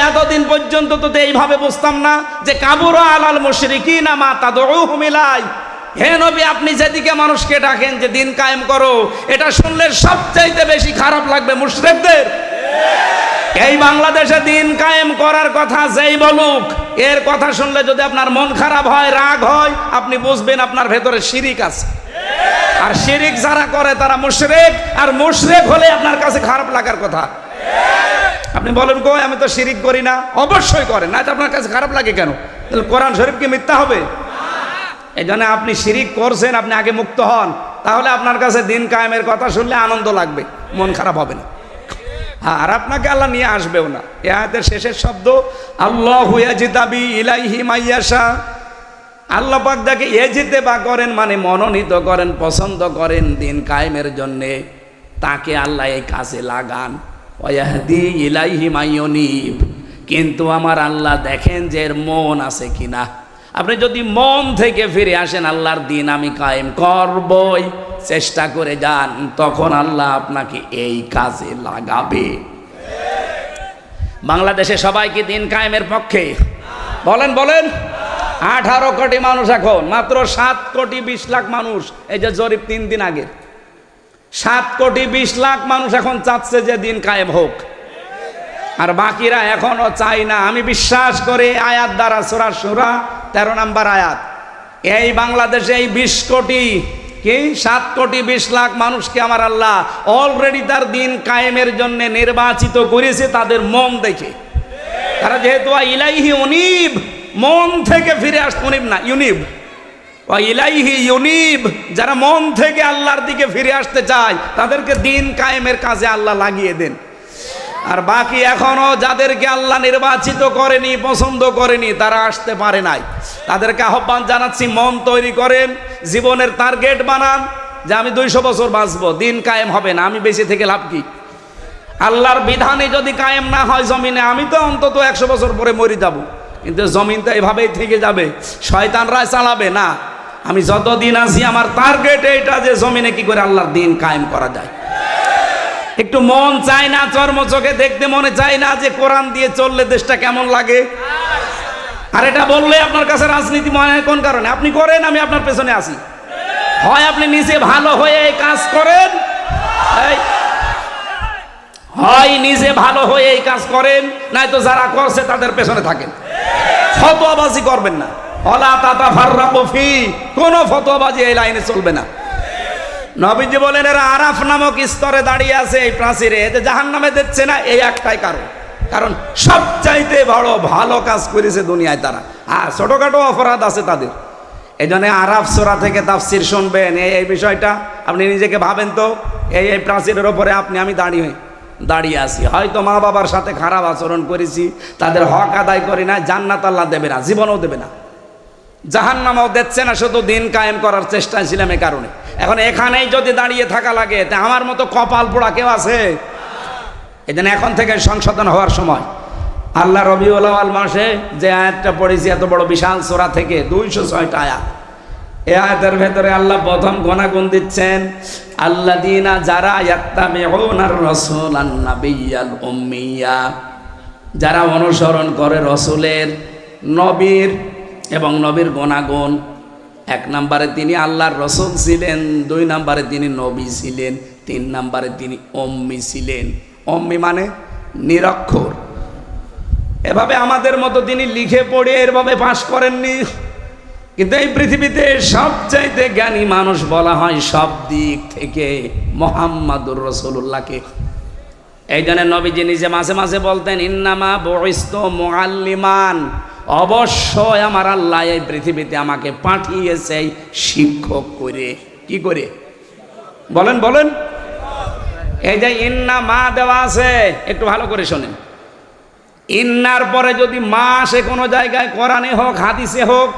এতদিন পর্যন্ত তো এইভাবে বুঝতাম না যে কাবুরা আলাল মুশরিকিনা মা তাদউহুম ইলাই। হে নবী, আপনি যেদিকে মানুষকে ডাকেন যে দিন কায়েম করো, এটা শুনলে সবচাইতে বেশি খারাপ লাগবে মুশরিকদের। এই বাংলাদেশে দিন কায়েম করার কথা যেই বলুক, এর কথা শুনলে যদি আপনার মন খারাপ হয়, রাগ হয়, আপনি বুঝবেন আপনার ভেতরে শিরিক আছে। আর শিরিক যারা করে তারা মুশরিক, আর মুশরিক হলে আপনার কাছে খারাপ লাগার কথা। আপনি বলেন, কই আমি তো শিরিক করি না। অবশ্যই করেন, না তো আপনার কাছে খারাপ লাগে কেন? তাহলে কোরআন শরীফ কি মিথ্যা হবে? এই জন্য আপনি শিরিক করছেন, আপনি আগে মুক্ত হন, তাহলে আপনার কাছে দিন কায়েমের কথা শুনলে আনন্দ লাগবে, মন খারাপ হবে না। আর আপনাকে আল্লাহ নিয়ে আসবেও না। এই আয়াতের শেষের শব্দ আল্লাহু ইয়াজতাবি ইলাইহি মাইয়াশা। আল্লাহ পাক যাকে ইজতিবা করেন, মানে মনোনীত করেন, পছন্দ করেন দিন কায়েমের জন্যে, তাকে আল্লাহ এই কাজে লাগান। ওয়াহদি ইলাইহি মাইয়ুনিব। কিন্তু আমার আল্লাহ দেখেন যে এর মন আছে কিনা। আপনি যদি মন থেকে ফিরে আসেন, আল্লাহর দিন আমি কায়েম করবই, চেষ্টা করে যান, তখন আল্লাহ আপনাকে এই কাজে লাগাবে। বাংলাদেশে সবাই কি দিন কায়েমের পক্ষে? বলেন বলেন। 18 কোটি মানুষ, এখন মাত্র 7 কোটি 20 লাখ মানুষ। এই যে জরিপ 3 দিন আগে, 7 কোটি 20 লাখ মানুষ এখন চাচ্ছে যে দিন কায়েম হোক, আর বাকিরা এখনো চাই না। আমি বিশ্বাস করে আয়াত দ্বারা সূরা শুরা 13 নম্বর আয়াত। এই বাংলাদেশে এই 20 কোটি কি 7 কোটি 20 লাখ মানুষকে আমার আল্লাহ অলরেডি তার দিন কায়েমের জন্য নির্বাচিত করেছে তাদের মন দেখে। তারা যেহেতু ইলাইহি উনিব, মন থেকে ফিরে আসতে, উনিব না ইউনিব, ইলাইহি ইউনিব, যারা মন থেকে আল্লাহর দিকে ফিরে আসতে চায় তাদেরকে দিন কায়েমের কাজে আল্লাহ লাগিয়ে দেন। আর বাকি এখনো যাদেরকে আল্লাহ নির্বাচিত করেনি, পছন্দ করেনি, তারা আসতে পারে নাই, তাদেরকে আহ্বান জানাচ্ছি, মন তৈরি করেন, জীবনের টার্গেট বানান যে আমি 200 বছর বাঁচবো, দিন কায়েম হবে না, আমি বেঁচে থেকে লাভ কি? আল্লাহর বিধানে যদি কায়েম না হয় জমিনে, আমি তো অন্তত 100 বছর পরে মরে যাব, কিন্তু জমিন তো এভাবেই থেকে যাবে, শয়তানরা চালাবে না। আমি যতদিন আছি আমার টার্গেট এইটা যে জমিনে কি করে আল্লাহর দিন কায়েম করা যায়। একটু মন চায় না, চর্ম চোখে দেখতে মনে চায় না যে কোরআন দিয়ে চললে দেশটা কেমন লাগে? আর এটা বললে আপনার কাছে রাজনীতি মনে হয় কোন কারণে? আপনি করেন, আমি আপনার পেছনে আছি। হয় আপনি নিজে ভালো হয়ে এই কাজ করেন, হয় নিজে ভালো হয়ে এই কাজ করেন, নয়তো যারা করছে তাদের পেছনে থাকেন। ফতোয়াবাজি করবেন না, ওয়ালা তাতাফাররাকু ফি, কোন ফতোয়াবাজি এই লাইনে চলবে না। নবীজি বলেন এরা আরাফ নামক স্তরে দাঁড়িয়ে আছে এই প্রাচীরে, এতে জাহান্নামে দিচ্ছে না, এই একটাই কারণ সবচাইতে বড় ভালো কাজ করেছে দুনিয়ায় তারা। আর ছোটখাটো অপরাধ আছে তাদের। এই জন্য আরাফ সূরা থেকে তাফসীর শুনবেন, এই বিষয়টা আপনি নিজেকে ভাবেন তো, এই প্রাচীরের ওপরে আমি দাঁড়িয়ে আছি, হয়তো মা বাবার সাথে খারাপ আচরণ করেছি, তাদের হক আদায় করি না, জান্নাত আল্লাহ দেবে না, জীবনও দেবে না, জাহান্নামও দিচ্ছে না, শুধু দিন কায়েম করার চেষ্টায় ছিলাম এই কারণে। এখন এখানেই যদি দাঁড়িয়ে থাকা লাগে, তা আমার মতো কপাল পোড়া কেউ আছে? এই জন্য এখন থেকে সংশোধন হওয়ার সময়। আল্লাহ রবিউল আউয়াল মাসে যে আয়াতটা পড়েছি এত বড় বিশাল সূরা থেকে 206টা আয়াত, এই আয়াতের ভেতরে আল্লাহ প্রথম গুণাগুণ দিচ্ছেন, আল্লাযীনা যারা ইয়াত্তাবিউনার রাসূলান নাবিয়্যাল উম্মিয়্যা, যারা অনুসরণ করে রসুলের, নবীর এবং নবীর গুণাগুণ। 1 নম্বরে তিনি আল্লাহর রসুল ছিলেন, 2 নম্বরে তিনি নবী ছিলেন, 3 নম্বরে তিনি উম্মি ছিলেন। উম্মি মানে নিরক্ষর। এভাবে আমাদের মতো তিনি লিখে পড়ে এভাবে পাশ করেননি, কিন্তু এই পৃথিবীতে সবচাইতে জ্ঞানী মানুষ বলা হয় সব দিক থেকে মুহাম্মাদুর রাসূলুল্লাহকে। এই জন্য নবীজি নিজে মাঝে মাঝে বলতেন, ইন্নামা বুইসতু মুআল্লিমান, অবশ্যই আমার আল্লাহ এই পৃথিবীতে আমাকে পাঠিয়েছে শিক্ষক করে। কি করে? বলেন। এই যে ইন্না মা দেওয়া আছে, একটু ভালো করে শোনেন। ইন্নার পরে যদি মা আসে কোনো জায়গায়, কোরআনে হোক হাদিসে হোক,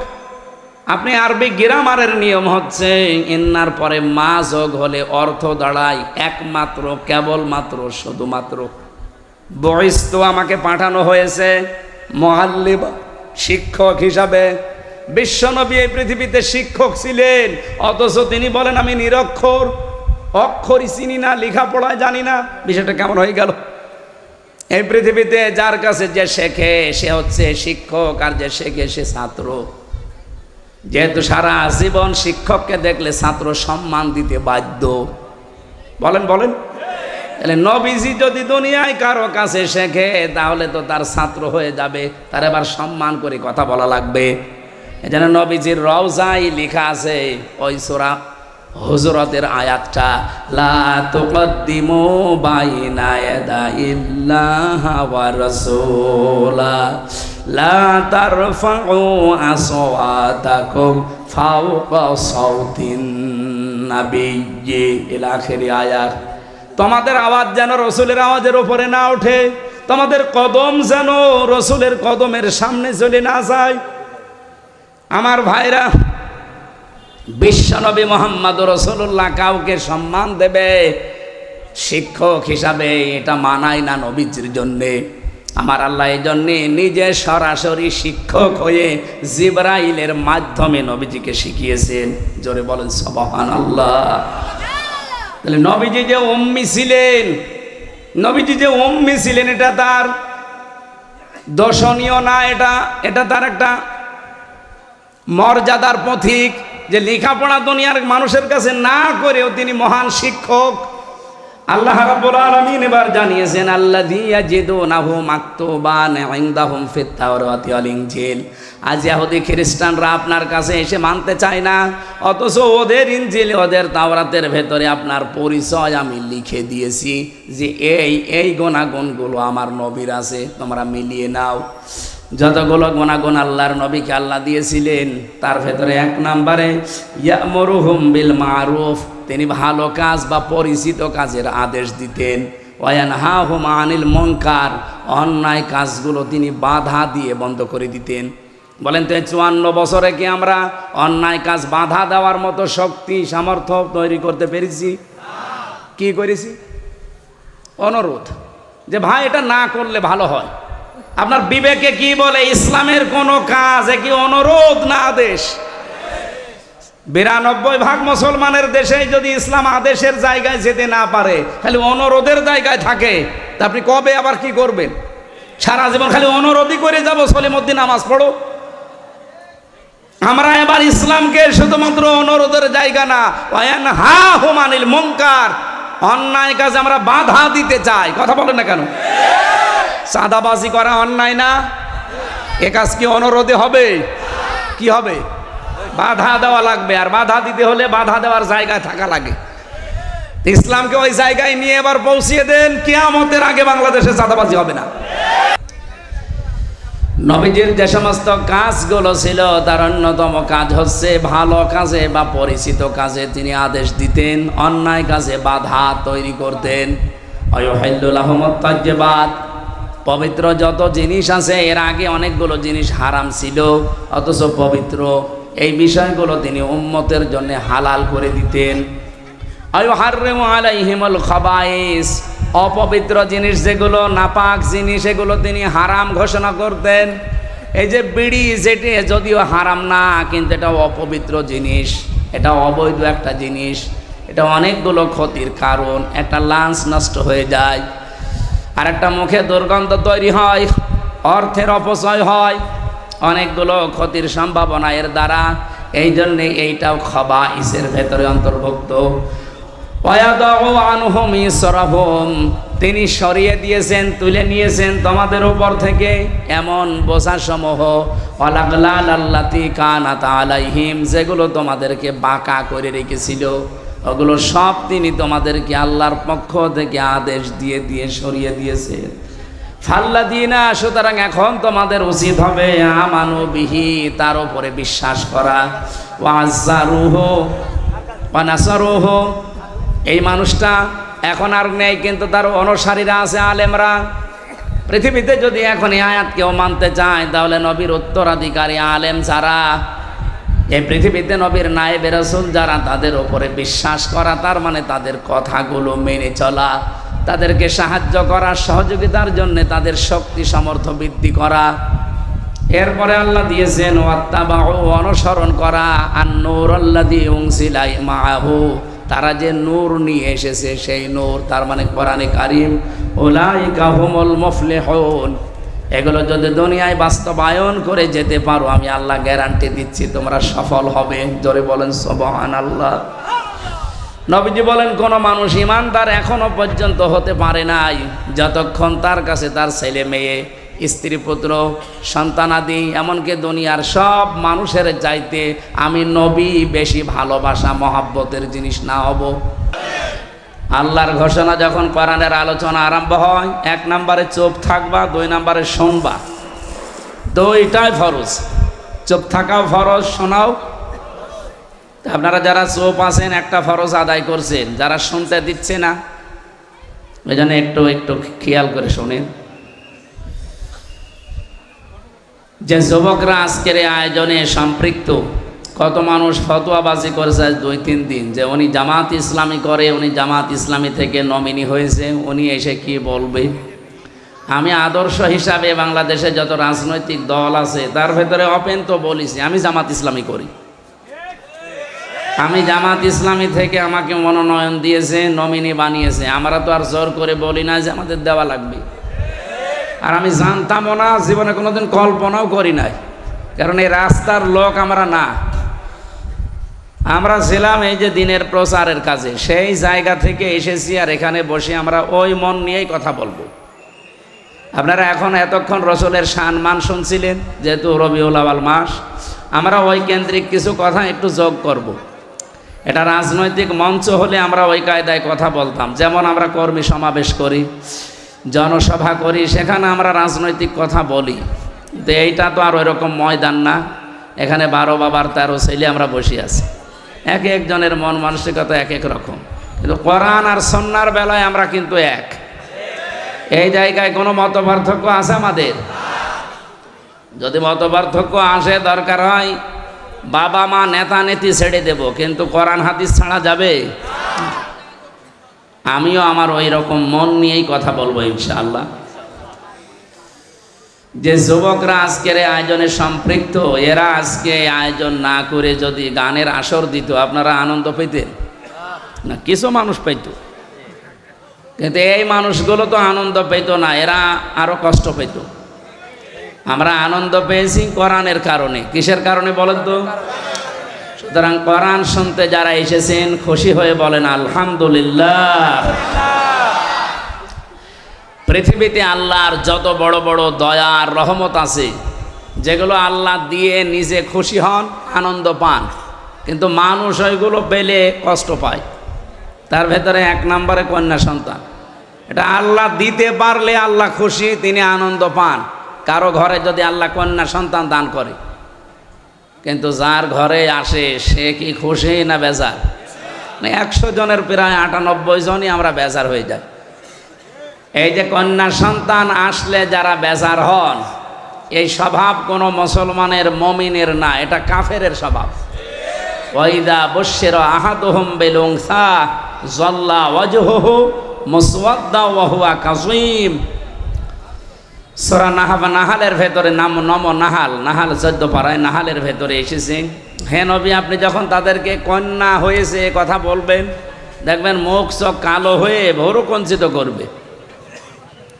আপনি আরবি গ্রামারের নিয়ম হচ্ছে ইন্নার পরে মা যোগ হলে অর্থ দাঁড়ায় একমাত্র, কেবলমাত্র, শুধুমাত্র। বুইসতু আমাকে পাঠানো হয়েছে, মুআল্লিম শিক্ষক হিসাবে। বিশ্বনবী এই পৃথিবীতে শিক্ষক ছিলেন, অথচ তিনি বলেন আমি নিরক্ষর, অক্ষরই চিনি না, লেখাপড়ায় জানি না। বিষয়টা কেমন হয়ে গেল? এই পৃথিবীতে যার কাছে যে শেখে সে হচ্ছে শিক্ষক, আর যে শেখে সে ছাত্র। যেহেতু সারা জীবন শিক্ষককে দেখলে ছাত্র সম্মান দিতে বাধ্য। বলেন। তাহলে নবীজি যদি দুনিয়ায় কারো কাছে শেখে, তাহলে তো তার ছাত্র হয়ে যাবে, তার এবার সম্মান করে কথা বলা লাগবে। এজন্য নবীজির রওজায় লেখা আছে ওই সূরা হুজুরাতের আয়াতটা, লা তুকদ্দিমু বাইনা ইয়াদাইল্লাহি ওয়া রাসূলা লা তারফাউ আসওয়াতাকুম ফাওকা সাউতিন নাবিয়্যি ইলা আখিরি আয়াত। তোমাদের আওয়াজ যেন রসুলের আওয়াজের উপরে না ওঠে, তোমাদের কদম যেন রসুলের কদমের সামনে চলে না যায়। আমার ভাইরা, বিশ্বনবী মুহাম্মদুর রাসূলুল্লাহ কাউকে সম্মান দেবে শিক্ষক হিসাবে, এটা মানায় না নবীজির জন্যে। আমার আল্লাহ এই জন্যে নিজে সরাসরি শিক্ষক হয়ে জিবরাইলের মাধ্যমে নবীজিকে শিখিয়েছেন। জোরে বলেন সুবহানাল্লাহ। তাহলে নবীজি যে উম্মি ছিলেন, এটা তার দর্শনীয় না, এটা তার একটা মর্যাদার পথিক, যে লেখাপড়া দুনিয়ার মানুষের কাছে না করেও তিনি মহান শিক্ষক। আল্লাহ রাব্বুল আলামিন এবার জানিয়েছেন আল্লাযী ইয়াজিদুনাহু মাকতুবান ইনদাহুম ফিত তাওরাতি ওয়াল ইনজিল। আজ ইহুদি খ্রিস্টানরা আপনার কাছে এসে মানতে চায় না, অথচ ওদের ইনজিল ওদের তাওরাতের ভেতরে আপনার পরিচয় আমি লিখে দিয়েছি যে এই গুণাগুণগুলো আমার নবীর আছে, তোমরা মিলিয়ে নাও। যতগুলো গুণাগুণ আল্লাহর নবীকে আল্লাহ দিয়েছিলেন তার ভেতরে 1 নম্বরে ইয়ামুরুহুম বিল মারুফ, তিনি ভালো কাজ বা পরিচিত কাজের আদেশ দিতেন। ওয়ায়ানহাহুম আনিল মুনকার, অন্যায় কাজগুলো তিনি বাধা দিয়ে বন্ধ করে দিতেন। বলেন তো 54 বছরে কি আমরা অন্যায় কাজ বাধা দেওয়ার মতো শক্তি সামর্থ্য তৈরি করতে পেরেছি? কি করেছি? অনুরোধ, যে ভাই এটা না করলে ভালো হয়। আপনার বিবেকে কি বলে? ইসলামের কোন কাজ কি অনুরোধ না আদেশ? 92% মুসলমানের দেশে যদি ইসলাম আদেশের জায়গায় যেতে না পারে, খালি অনুরোধের জায়গায় থাকে, তা আপনি কবে আবার কি করবেন? সারা জীবন খালি অনুরোধই করে যাব, সলিমুদ্দিন নামাজ পড়ো। আমরা এবার ইসলামকে শুধুমাত্র অনুরোধের জায়গা না, ওয়ায়ানহাহুম আনিল মুনকার, অন্যায় কাজে আমরা বাধা দিতে চাই। কথা বলেন না কেন? চাঁদাবাজি করা অন্যায় না? এ কাজ কি অনুরোধে হবে? কি হবে? বাধা দেওয়া লাগবে, আর বাধা দিতে হলে বাধা দেওয়ার জায়গায় থাকা লাগে। ইসলামকে ওই জায়গায় নিয়ে এবার পৌঁছিয়ে দেন, কিয়ামতের আগে বাংলাদেশে চাঁদাবাজি হবে না। নবীজির যে সমস্ত কাজগুলো ছিল তার অন্যতম কাজ হচ্ছে ভালো কাজে বা পরিচিত কাজে তিনি আদেশ দিতেন, অন্যায় কাজে বাধা তৈরি করতেন। ওয়ায়ুহিল্লু লাহুমুত তাইয়্যিবাত, পবিত্র যত জিনিস আছে, এর আগে অনেকগুলো জিনিস হারাম ছিল অথচ পবিত্র, এই বিষয়গুলো তিনি উম্মতের জন্য হালাল করে দিতেন। আয়ুহাররিমু আলাইহিমুল খাবাইস, অপবিত্র জিনিস যেগুলো, নাপাক জিনিস, এগুলো তিনি হারাম ঘোষণা করতেন। এই যে বিড়ি, যেটি যদিও হারাম না কিন্তু এটা অপবিত্র জিনিস, এটা অবৈধ একটা জিনিস, এটা অনেকগুলো ক্ষতির কারণ। একটা লাঞ্চ নষ্ট হয়ে যায়, আর একটা মুখে দুর্গন্ধ তৈরি হয়, অর্থের অপচয় হয়, অনেকগুলো ক্ষতির সম্ভাবনা এর দ্বারা। এই জন্যে এইটাও খাবাইসের ভেতরে অন্তর্ভুক্ত। ওয়ায়াদাউ আনহুম ইসরাহুম, তিনি সরিয়ে দিয়েছেন, তুলে নিয়েছেন তোমাদের উপর থেকে এমন বোঝাসমূহ, ওয়ালাগলাল আল্লাতী কানাত আলাইহিম, যেগুলো তোমাদেরকে বাঁকা করে রেখেছিল, ওগুলো সব তিনি তোমাদেরকে আল্লাহর পক্ষ থেকে আদেশ দিয়ে দিয়ে সরিয়ে দিয়েছেন। ফাল্লাযীনা, সুতরাং এখন তোমাদের উচিত হবে আমানু বিহি, তার উপরে বিশ্বাস করা, ওয়াজ্জারুহু ওয়া নাসারুহু, এই মানুষটা এখন আর নেই কিন্তু তার অনুসারীরা আছে, আলেমরা। পৃথিবীতে যদি এখন এই আয়াত কেউ মানতে চায়, তাহলে নবীর উত্তরাধিকারী আলেম যারা, এই পৃথিবীতে নবীর নায়েবে রাসূল যারা, তাদের উপরে বিশ্বাস করা, তার মানে তাদের কথাগুলো মেনে চলা, তাদেরকে সাহায্য করা, সহযোগিতার জন্য তাদের শক্তি সামর্থ্য বৃদ্ধি করা। এরপরে আল্লাহ দিয়েছেন ওয়াত্তাবাউ, অনুসরণ করা, আন-নূর আল্লাযী উনজিলা মাআহু, তারা যে নূর নিয়ে এসেছে সেই নূর, তার মানে কোরআনে কারীম। উলাইকা হুমুল মুফলিহুন, এগুলো যদি দুনিয়ায় বাস্তবায়ন করে যেতে পারো, আমি আল্লাহ গ্যারান্টি দিচ্ছি তোমরা সফল হবে। জোরে বলেন সুবহানাল্লাহ। নবীজি বলেন, কোন মানুষ ইমানদার এখনো পর্যন্ত হতে পারে নাই যতক্ষণ তার কাছে তার ছেলে মেয়ে, স্ত্রী পুত্র, সন্তানাদি, এমনকি দুনিয়ার সব মানুষের চাইতে আমি নবী বেশি ভালোবাসা মহাব্বতের জিনিস না হব। আল্লাহর ঘোষণা যখন কোরআনের আলোচনা আরম্ভ হয়, 1 নম্বরে চুপ থাকবা, 2 নম্বরে শুনবা, দুইটাই ফরজ। চুপ থাকাও ফরজ, শোনাও। আপনারা যারা চুপ আছেন একটা ফরজ আদায় করছেন, যারা শুনতে দিচ্ছে না ওই জন্য একটু একটু খেয়াল করে শোনেন। যে যুবকরা আজকের এই আয়োজনে সম্পৃক্ত, কত মানুষ ফতোয়াবাজি করেছে 2-3 দিন যে উনি জামাত ইসলামী করে, উনি জামাত ইসলামী থেকে নমিনি হয়েছে, উনি এসে কি বলবে। আমি আদর্শ হিসাবে বাংলাদেশে যত রাজনৈতিক দল আছে তার ভেতরে ওপেন তো বলেছি আমি জামাত ইসলামী করি। আমি জামাত ইসলামী থেকে আমাকে মনোনয়ন দিয়েছে, নমিনি বানিয়েছে, আমরা তো আর জোর করে বলি না যে আমাদের দেওয়া লাগবে। আর আমি জানতামও না, জীবনে কোনোদিন কল্পনাও করি নাই, কারণ এই রাস্তার লোক আমরা না। আমরা ছিলাম এই যে দিনের প্রচারের কাজে, সেই জায়গা থেকে এসেছি আর এখানে বসে আমরা ওই মন নিয়েই কথা বলবো। আপনারা এখন এতক্ষণ রসুলের সম্মান শুনছিলেন, যেহেতু রবিউল আউয়াল মাস, আমরা ওই কেন্দ্রিক কিছু কথা একটু যোগ করব। এটা রাজনৈতিক মঞ্চ হলে আমরা ওই কায়দায় কথা বলতাম, যেমন আমরা কর্মী সমাবেশ করি, জনসভা করি, সেখানে আমরা রাজনৈতিক কথা বলি। তো এইটা তো আর ওই রকম ময়দান না, এখানে 12 বাবার 13 ছেলে আমরা বসে আছি, এক একজনের মন মানসিকতা এক এক রকম, কিন্তু কোরআন আর সুন্নাহর বেলায় আমরা কিন্তু এক। এই জায়গায় কোনো মত পার্থক্য আছে আমাদের? যদি মত পার্থক্য আসে, দরকার হয় বাবা মা নেতা নেতি ছেড়ে দেব, কিন্তু কোরআন হাদিস ছাড়া যাবে? আমিও আমার ওই রকম মন নিয়েই কথা বলবো ইনশাআল্লাহ। যে যুবকরা আজকের আয়োজনে সম্পৃক্ত, এরা আজকে আয়োজন না করে যদি গানের আসর দিত, আপনারা আনন্দ পেতেন না? কিছু মানুষ পেত, কিন্তু এই মানুষগুলো তো আনন্দ পেত না, এরা আরো কষ্ট পেত। আমরা আনন্দ পেয়েছি কোরআনের কারণে। কিসের কারণে বলেন তো? সুতরাং কোরআন শুনতে যারা এসেছেন খুশি হয়ে বলেন আলহামদুলিল্লাহ। পৃথিবীতে আল্লাহর যত বড় বড় দয়া আর রহমত আছে, যেগুলো আল্লাহ দিয়ে নিজে খুশি হন, আনন্দ পান, কিন্তু মানুষ ওইগুলো পেলে কষ্ট পায়। তার ভেতরে 1 নম্বরে কন্যা সন্তান। এটা আল্লাহ দিতে পারলে আল্লাহ খুশি, তিনি আনন্দ পান। কারো ঘরে যদি আল্লাহ কন্যা সন্তান দান করে, কিন্তু যার ঘরে আসে সে কি খুশি না বেজার? 100 জনের প্রায় 98 জনই আমরা বেজার হয়ে যাই। এই যে কন্যা সন্তান আসলে যারা বেজার হন, এই স্বভাব কোনো মুসলমানের মুমিনের না, এটা কাফেরের স্বভাব। ওয়াইদা বুশিরা আহাদুহুম বিল উনসা যাল্লা ওয়াজহুহু মুসওয়াদ্দা ওয়া হুয়া কাযীম। সূরা নাহালের ভেতরে নাহাল 14 পারায় নাহালের ভেতরে এসেছে, হে নবী আপনি যখন তাদেরকে কন্যা হয়েছে কথা বলবেন, দেখবেন মুখ চোখ কালো হয়ে ভৌরকঞ্চিত করবে,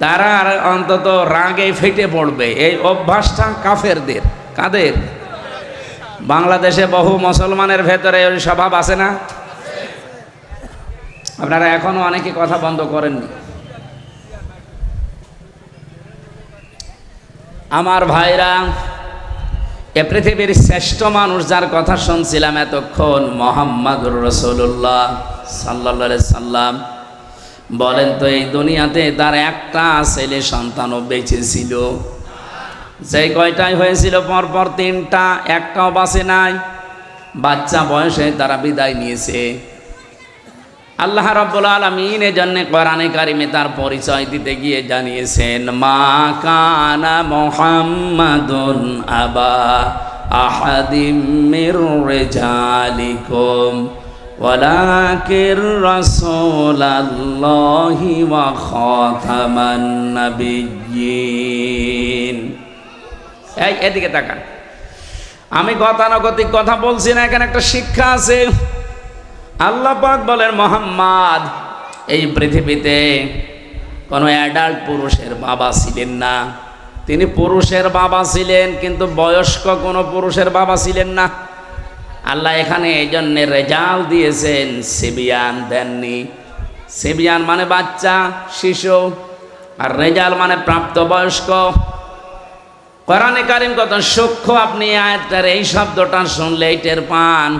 তারা অন্তত রাগে ফেটে পড়বে। এই অভ্যাসটা কাফেরদের। কাদের? বাংলাদেশে বহু মুসলমানের ভেতরে ওই স্বভাব আছে না? আপনারা এখনো অনেকে কথা বন্ধ করেননি। আমার ভাইরা, এ পৃথিবীর শ্রেষ্ঠ মানুষ যার কথা শুনছিলাম এতক্ষণ, মুহাম্মাদুর রাসূলুল্লাহ সাল্লাল্লাহু আলাইহি সাল্লাম, বলেন তো এই দুনিয়াতে তার একটা ছেলে সন্তানও বেঁচে ছিল? যে কয়টাই হয়েছিল পরপর 3টা, একটাও বাঁচে নাই। বাচ্চা বয়সে তারা বিদায় নিয়েছে। আল্লাহ রাব্বুল আলামিন এজন্য কোরআনে কারিমে তার পরিচয় দিতে গিয়ে জানিয়েছেন, মা কানা মুহাম্মাদুন আবা আহাদিম মির রিজালিকুম ওয়ালাকির রাসূলুল্লাহি ওয়া খাতামান নাবিয়্যিন। এই এদিকে তাকান, আমি গতানুগতিক কথা বলছি না, এখানে একটা শিক্ষা আছে। আল্লাহ পাক বলেন, মুহাম্মদ এই পৃথিবীতে কোনো অ্যাডাল্ট পুরুষের বাবা ছিলেন না। তিনি পুরুষের বাবা ছিলেন, কিন্তু বয়স্ক কোনো পুরুষের বাবা ছিলেন না। আল্লাহ এখানে এই জন্যে রেজাল দিয়েছেন, সিবিয়ান দেননি। সিবিয়ান মানে বাচ্চা, শিশু, আর রেজাল মানে প্রাপ্তবয়স্ক। কোরআনে কারিম কত সূক্ষ্ম, আপনি আয়াতটার এই শব্দটা শুনলেই টের পান।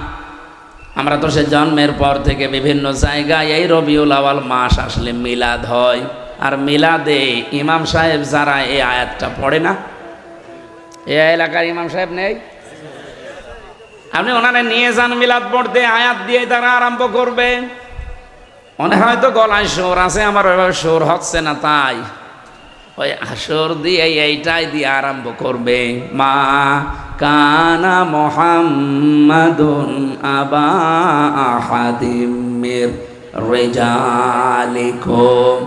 আমরা তো সে জন্মের পর থেকে বিভিন্ন জায়গায় এই রবিউল আউয়াল মাস আসলে মিলাদ হয়, আর মিলাদে ইমাম সাহেব যারা এই আয়াতটা পড়ে না, এই এলাকার ইমাম সাহেব নেই, আপনি ওনারা নিয়ে যান মিলাদ পড়তে, আয়াত দিয়ে তারা আরম্ভ করবে। মনে হয়তো গলায় সুর আছে, আমার ওইভাবে সুর হচ্ছে না, তাই ওই আসর দিয়ে এইটাই দিয়ে আরম্ভ করবে, মা কানা মুহাম্মাদুন আবা আহাদিম মির রিজালিকুম।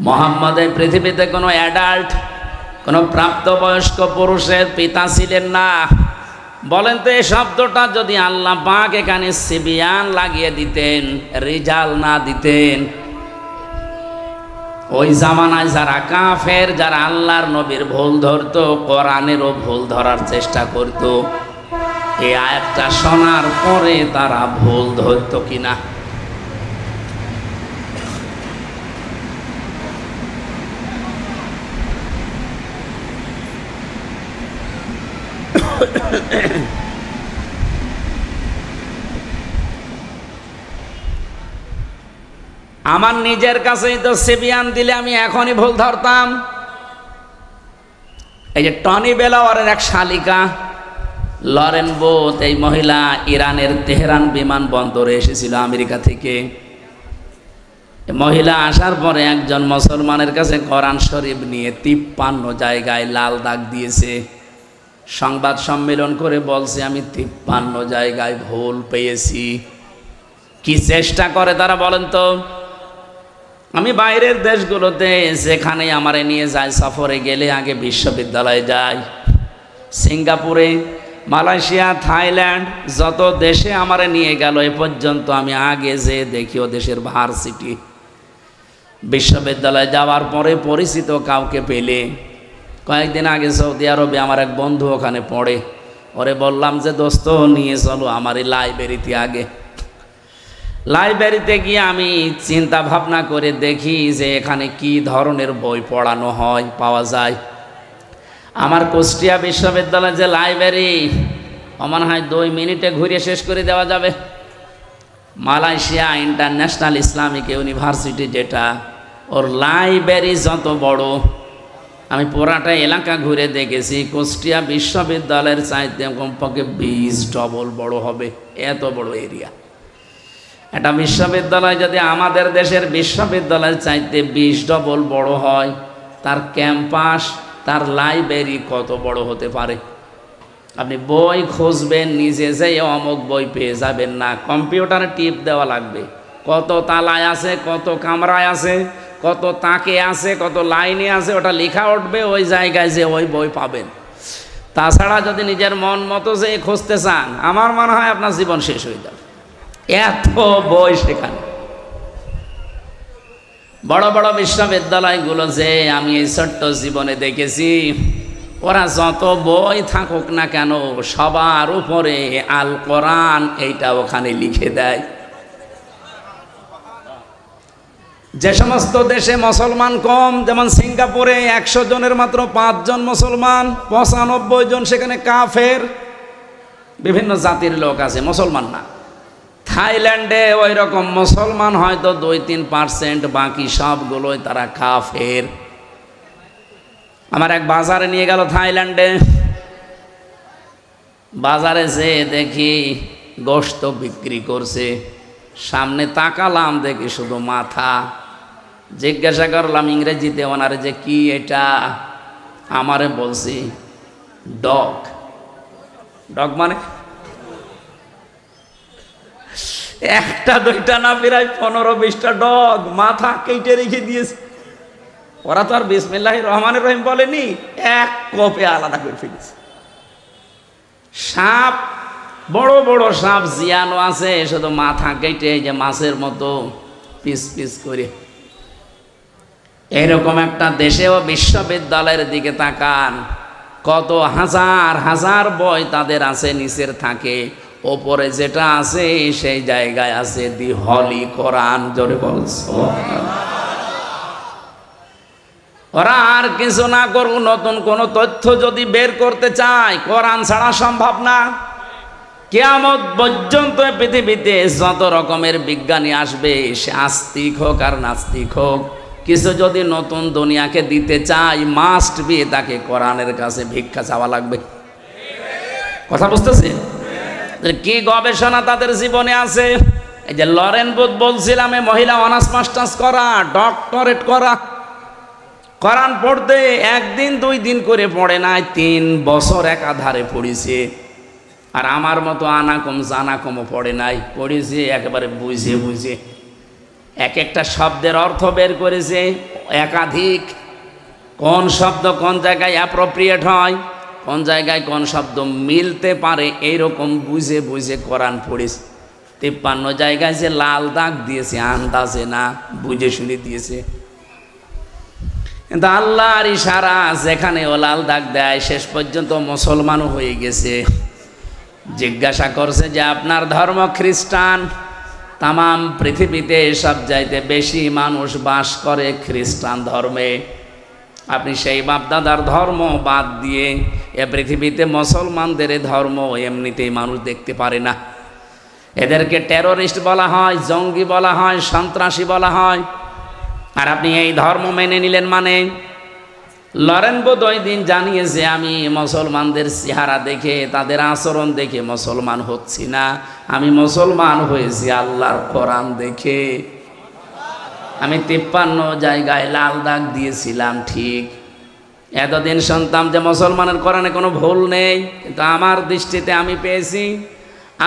মুহাম্মদ এই পৃথিবীতে কোনো অ্যাডাল্ট, কোনো প্রাপ্তবয়স্ক পুরুষের পিতা ছিলেন না। বলেন তো এই শব্দটা যদি আল্লাহ পাক এখানে সিবিয়ান লাগিয়ে দিতেন, রিজাল না দিতেন, ওই জামানায় যারা কাফের, যারা আল্লাহর নবীর ভুল ধরতো, কোরআনেরও ভুল ধরার চেষ্টা করত, এই আয়াতটা শোনার পরে তারা ভুল ধরত কিনা। আমার নিজের কাছেই তো সেবিয়ান দিলে আমি এখনই ভুল ধরতাম। এই যে টনি বেলাওয়ারের এক শালিকা লরেন বোথ, এই মহিলা ইরানের তেহরান বিমানবন্দরে এসেছিল আমেরিকা থেকে। মহিলা আসার পরে একজন মুসলমানের কাছে কোরআন শরীফ নিয়ে 53 জায়গায় লাল দাগ দিয়েছে। সংবাদ সম্মেলন করে বলছে আমি 53 জায়গায় ভুল পেয়েছি। কি চেষ্টা করে তারা বলেন তো? আমি বাইরের দেশগুলোতে যেখানে আমারে নিয়ে যায়, সফরে গেলে আগে বিশ্ববিদ্যালয়ে যাই। সিঙ্গাপুরে, মালয়েশিয়া, থাইল্যান্ড, যত দেশে আমারে নিয়ে গেল এ পর্যন্ত আমি আগে যে দেখি ও দেশের ভার্সিটি। বিশ্ববিদ্যালয়ে যাওয়ার পরে পরিচিত কাউকে পেলে, কয়েকদিন আগে সৌদি আরবে আমার এক বন্ধু ওখানে পড়ে, ওরে বললাম যে দোস্ত নিয়ে চলো আমার এই লাইব্রেরিতে। আগে লাইব্রেরিতে গিয়ে আমি চিন্তা ভাবনা করে দেখি যে এখানে কি ধরনের বই পড়ানো হয়, পাওয়া যায়। আমার কুষ্টিয়া বিশ্ববিদ্যালয়ের যে লাইব্রেরি, আমার হয় 2 মিনিটে ঘুরে শেষ করে দেওয়া যাবে। মালয়েশিয়া ইন্টারন্যাশনাল ইসলামিক ইউনিভার্সিটি যেটা, ওর লাইব্রেরি যত বড়, আমি পুরাটা এলাকা ঘুরে দেখেছি, কুষ্টিয়া বিশ্ববিদ্যালয়ের চাইতে কমপক্ষে 20 ডবল বড় হবে, এত বড় এরিয়া। একটা বিশ্ববিদ্যালয় যদি আমাদের দেশের বিশ্ববিদ্যালয়ের চাইতে 20 ডবল বড় হয়, তার ক্যাম্পাস, তার লাইব্রেরি কত বড় হতে পারে? আপনি বই খুঁজবেন, নিজে যেয়ে অমুক বই পেয়ে যাবেন না, কম্পিউটারে টিপ দেওয়া লাগবে। কত তালায় আছে, কত কামরায় আছে, কত তাকে আছে, কত লাইনে আছে, ওটা লেখা উঠবে, ওই জায়গায় যে ওই বই পাবেন। তাছাড়া যদি নিজের মন মতো যে খুঁজতে চান, আমার মনে হয় আপনার জীবন শেষ হয়ে যাবে, এত বই সেখানে। বড় বড় বিশ্ববিদ্যালয়গুলো যে আমি এই ছোট্ট জীবনে দেখেছি, ওরা যত বই থাকুক না কেন, সবার উপরে আল কোরআন এইটা ওখানে লিখে দেয়। যে সমস্ত দেশে মুসলমান কম, যেমন সিঙ্গাপুরে 100 জনের মাত্র 5 জন মুসলমান, 95 জন সেখানে কাফের, বিভিন্ন জাতির লোক আছে, মুসলমান না। থাইল্যান্ডে ওই রকম মুসলমান হয়তো 2-3%, বাকি সবগুলোই তারা কাফের। আমার এক বাজারে নিয়ে গেল থাইল্যান্ডে, বাজারে যে দেখি গোশত বিক্রি করছে, সামনে তাকালাম দেখি শুধু মাথা। জিজ্ঞাসা করলাম ইংরেজিতে ওনারে যে কি এটা, আমারে বলছি ডগ। ডগ মানে একটা দুইটা না, প্রায় 15-20টা ডগ মাথা কেটে রেখে দিয়েছে। ওরা তো আর বিসমিল্লাহির রহমানির রহিম বলেনি, এক কোপে আলাদা করে ফেলেছে। সাপ, বড় বড় সাপ জিয়ানো আছে, শুধু মাথা কেটে যে মাছের মতো পিস পিস করে। এরকম একটা দেশেও বিশ্ববিদ্যালয়ের দিকে তাকান, কত হাজার হাজার বই তাদের আছে, নিচের থাকে, ওপরে যেটা আছে সেই জায়গায় আছে দি হলি কোরআন। জোরে বলছো। ওরা আর কিছু না করুক, নতুন কোন তথ্য যদি বের করতে চায়, কোরআন ছাড়া সম্ভব না। কিয়ামত পর্যন্ত পৃথিবীতে যত রকমের বিজ্ঞানী আসবে, সে আস্তিক হোক আর নাস্তিক হোক, কিছু যদি নতুন দুনিয়াকে দিতে চায়, মাস্ট বি তাকে কোরআনের কাছে ভিক্ষা চাওয়া লাগবে। কথা বুঝতেছে? কি গবেষণা তাদের জীবনে আছে। এই যে লরেন বুথ বলছিলাম, এই মহিলা অনার্স মাস্টার্স করা, ডক্টরেট করা, কোরআন পড়তে 1 দিন 2 দিন করে পড়ে নাই, 3 বছর একাধারে পড়েছে। আর আমার মতো আনাকম জানাকমও পড়ে নাই, পড়েছে একেবারে বুঝে বুঝে। এক একটা শব্দের অর্থ বের করেছে, একাধিক, কোন শব্দ কোন জায়গায় অ্যাপ্রোপ্রিয়েট হয়, কোন জায়গায় কোন শব্দ মিলতে পারে, এইরকম বুঝে বুঝে কোরআন পড়েছে। 53 জায়গায় যে লাল দাগ দিয়েছে, আন্দাজে না, বুঝে শুনে দিয়েছে। কিন্তু আল্লাহর ইশারা, যেখানে ও লাল দাগ দেয়, শেষ পর্যন্ত মুসলমানও হয়ে গেছে। জিজ্ঞাসা করছে যে আপনার ধর্ম খ্রিস্টান। তামাম পৃথিবীতে সবচাইতে বেশি মানুষ বাস করে খ্রিস্টান ধর্মে। আপনি সেই বাপদাদার ধর্ম বাদ দিয়ে এ পৃথিবীতে মুসলমানদের ধর্ম এমনিতেই মানুষ দেখতে পারে না। এদেরকে টেরোরিস্ট বলা হয়, জঙ্গি বলা হয়, সন্ত্রাসী বলা হয়। আর আপনি এই ধর্ম মেনে নিলেন মানে? লরেন বোধ দিন জানিয়েছে আমি মুসলমানদের চেহারা দেখে, তাদের আচরণ দেখে মুসলমান হচ্ছি না, আমি মুসলমান হয়েছি আল্লাহর কোরআন দেখে। আমি 53 জায়গায় লাল দাগ দিয়েছিলাম, ঠিক। এতদিন শুনতাম যে মুসলমানের কোরআনে কোনো ভুল নেই, কিন্তু আমার দৃষ্টিতে আমি পেয়েছি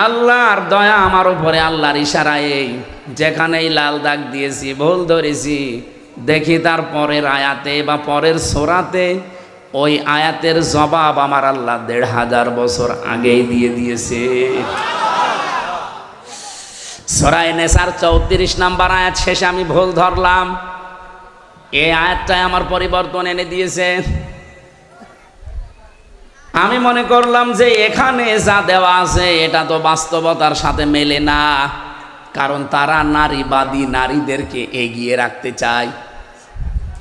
আল্লাহর দয়া আমার উপরে, আল্লাহর ইশারায় যেখানেই লাল দাগ দিয়েছি, ভুল ধরেছি, দেখি তার পরের আয়াতে বা পরের সূরাতে ওই আয়াতের জবাব আমার আল্লাহ 1500 বছর আগেই দিয়ে দিয়েছে। সূরা নেসার 34 নম্বর আয়াত শেষে আমি ভুল ধরলাম, এই আয়াতটাই আমার পরিবর্তন এনে দিয়েছে। আমি মনে করলাম যে এখানে যা দেওয়া আছে এটা তো বাস্তবতার সাথে মেলে না, কারণ তারা নারীবাদী, নারীদেরকে এগিয়ে রাখতে চায়।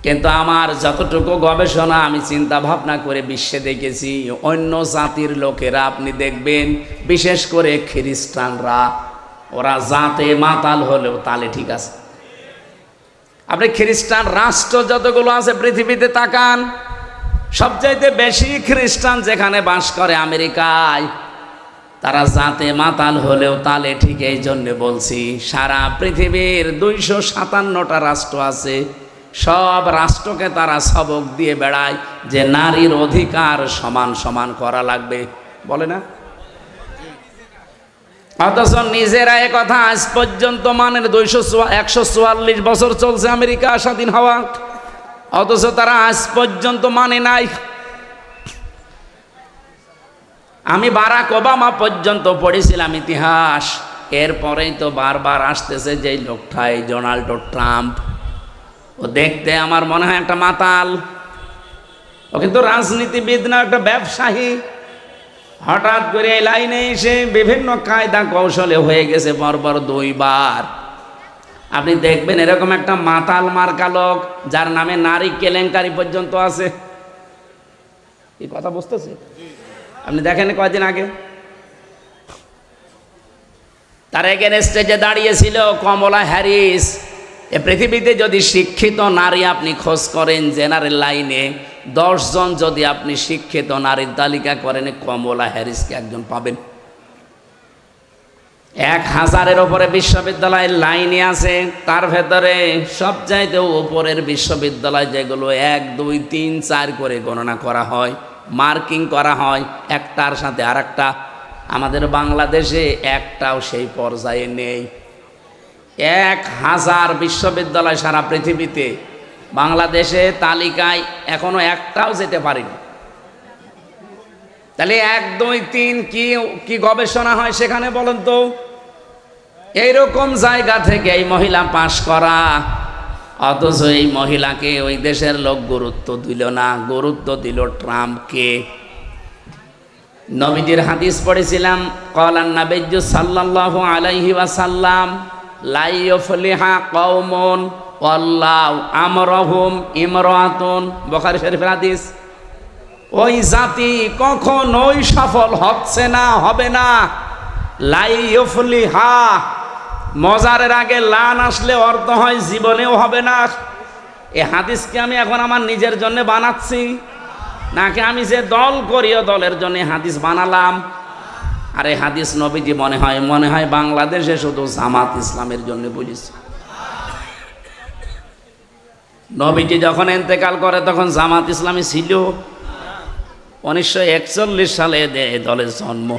কিন্তু আমার যতটুকু গবেষণা, আমি চিন্তা ভাবনা করে বিশ্বে দেখেছি, অন্য জাতির লোকেরা আপনি দেখবেন, বিশেষ করে খ্রিস্টানরা, ওরা জাতে মাতাল হলেও তালে ঠিক আছে। আপনি খ্রিস্টান রাষ্ট্র যতগুলো আছে পৃথিবীতে তাকান, সবচাইতে বেশি খ্রিস্টান যেখানে বাস করে আমেরিকায়, তারা জাতে মাতাল হলেও তালে ঠিক। এই জন্য বলছি সারা পৃথিবীর 257টা রাষ্ট্র আছে, সব রাষ্ট্রকে তারা সবক দিয়ে বেড়ায় যে নারীর অধিকার সমান সমান করা লাগবে, বলে না? অথচ নিজেরা এ কথা আজ পর্যন্ত মানের 144 বছর চলছে আমেরিকা স্বাধীন হওয়া, অথচ তারা আজ পর্যন্ত মানে নাই। আমি বারাক ওবামা পর্যন্ত পড়েছিলাম ইতিহাস, এরপরেই তো বারবার আসতেছে যে লোকটা, এই ডোনাল্ড ট্রাম্প। ও দেখতে আমার মনে হয় একটা মাতাল, ও কিন্তু রাজনীতিবিদ না, একটা ব্যবসায়ী। হঠাৎ করে এই লাইনে এসে বিভিন্ন কায়দা কৌশলে হয়ে গেছে পরপর 2 বার। আপনি দেখবেন এরকম একটা মাতাল মার্কা লোক যার নামে নারী কেলেঙ্কারি পর্যন্ত আছে। এই কথা বুঝতেছে? আপনি দেখেন কয়েকদিন আগে তার এগেনস্টে যে দাঁড়িয়েছিল কমলা হ্যারিস। এ পৃথিবীতে যদি শিক্ষিত নারী আপনি খোঁজ করেন জেনারেল লাইনে, 10 জন যদি আপনি শিক্ষিত নারীর তালিকা করেন, কমলা হ্যারিসকে একজন পাবেন। 1000-এর ওপরে বিশ্ববিদ্যালয়ের লাইনে আছে, তার ভেতরে সবচাইতে উপরের বিশ্ববিদ্যালয় যেগুলো 1, 2, 3, 4 করে গণনা করা হয়, মার্কিং করা হয় একটার সাথে আরেকটা। আমাদের বাংলাদেশে একটাও সেই পর্যায়ে নেই। 1000 বিশ্ববিদ্যালয় সারা পৃথিবীতে, বাংলাদেশে তালিকায় এখনো একটাও যেতে পারেনি। তাহলে 1, 2, 3 কি গবেষণা হয় সেখানে বলেন তো? এইরকম জায়গা থেকে এই মহিলা পাশ করা, অথচ এই মহিলাকে ওই দেশের লোক গুরুত্ব দিল না, গুরুত্ব দিল ট্রাম্পকে। নবীজির হাদিস পড়েছিলাম, ক্বালান নাবিয়্যু সাল্লাল্লাহু আলাইহি ওয়াসাল্লাম লা ইউফলিহা কওমুন ওয়াল্লাহু আমরহুম ইমরাতুন, বুখারী শরীফের হাদিস। ওই জাতি কখনোই সফল হচ্ছে না, হবে না। লা ইউফলিহা, মজারের আগে লান আসলে অর্থ হয় জীবনেও হবে না। এই হাদিসকে আমি এখন আমার নিজের জন্য বানাচ্ছি, নাকি আমি যে দল করি ও দলের জন্য হাদিস বানালাম? আর এই হাদিস নবীজি মনে হয় বাংলাদেশে শুধু জামাত ইসলামের জন্য বলেছে। নবীজি যখন ইন্তেকাল করে তখন জামাত ইসলামী ছিল। 1941 সালে দলের জন্ম।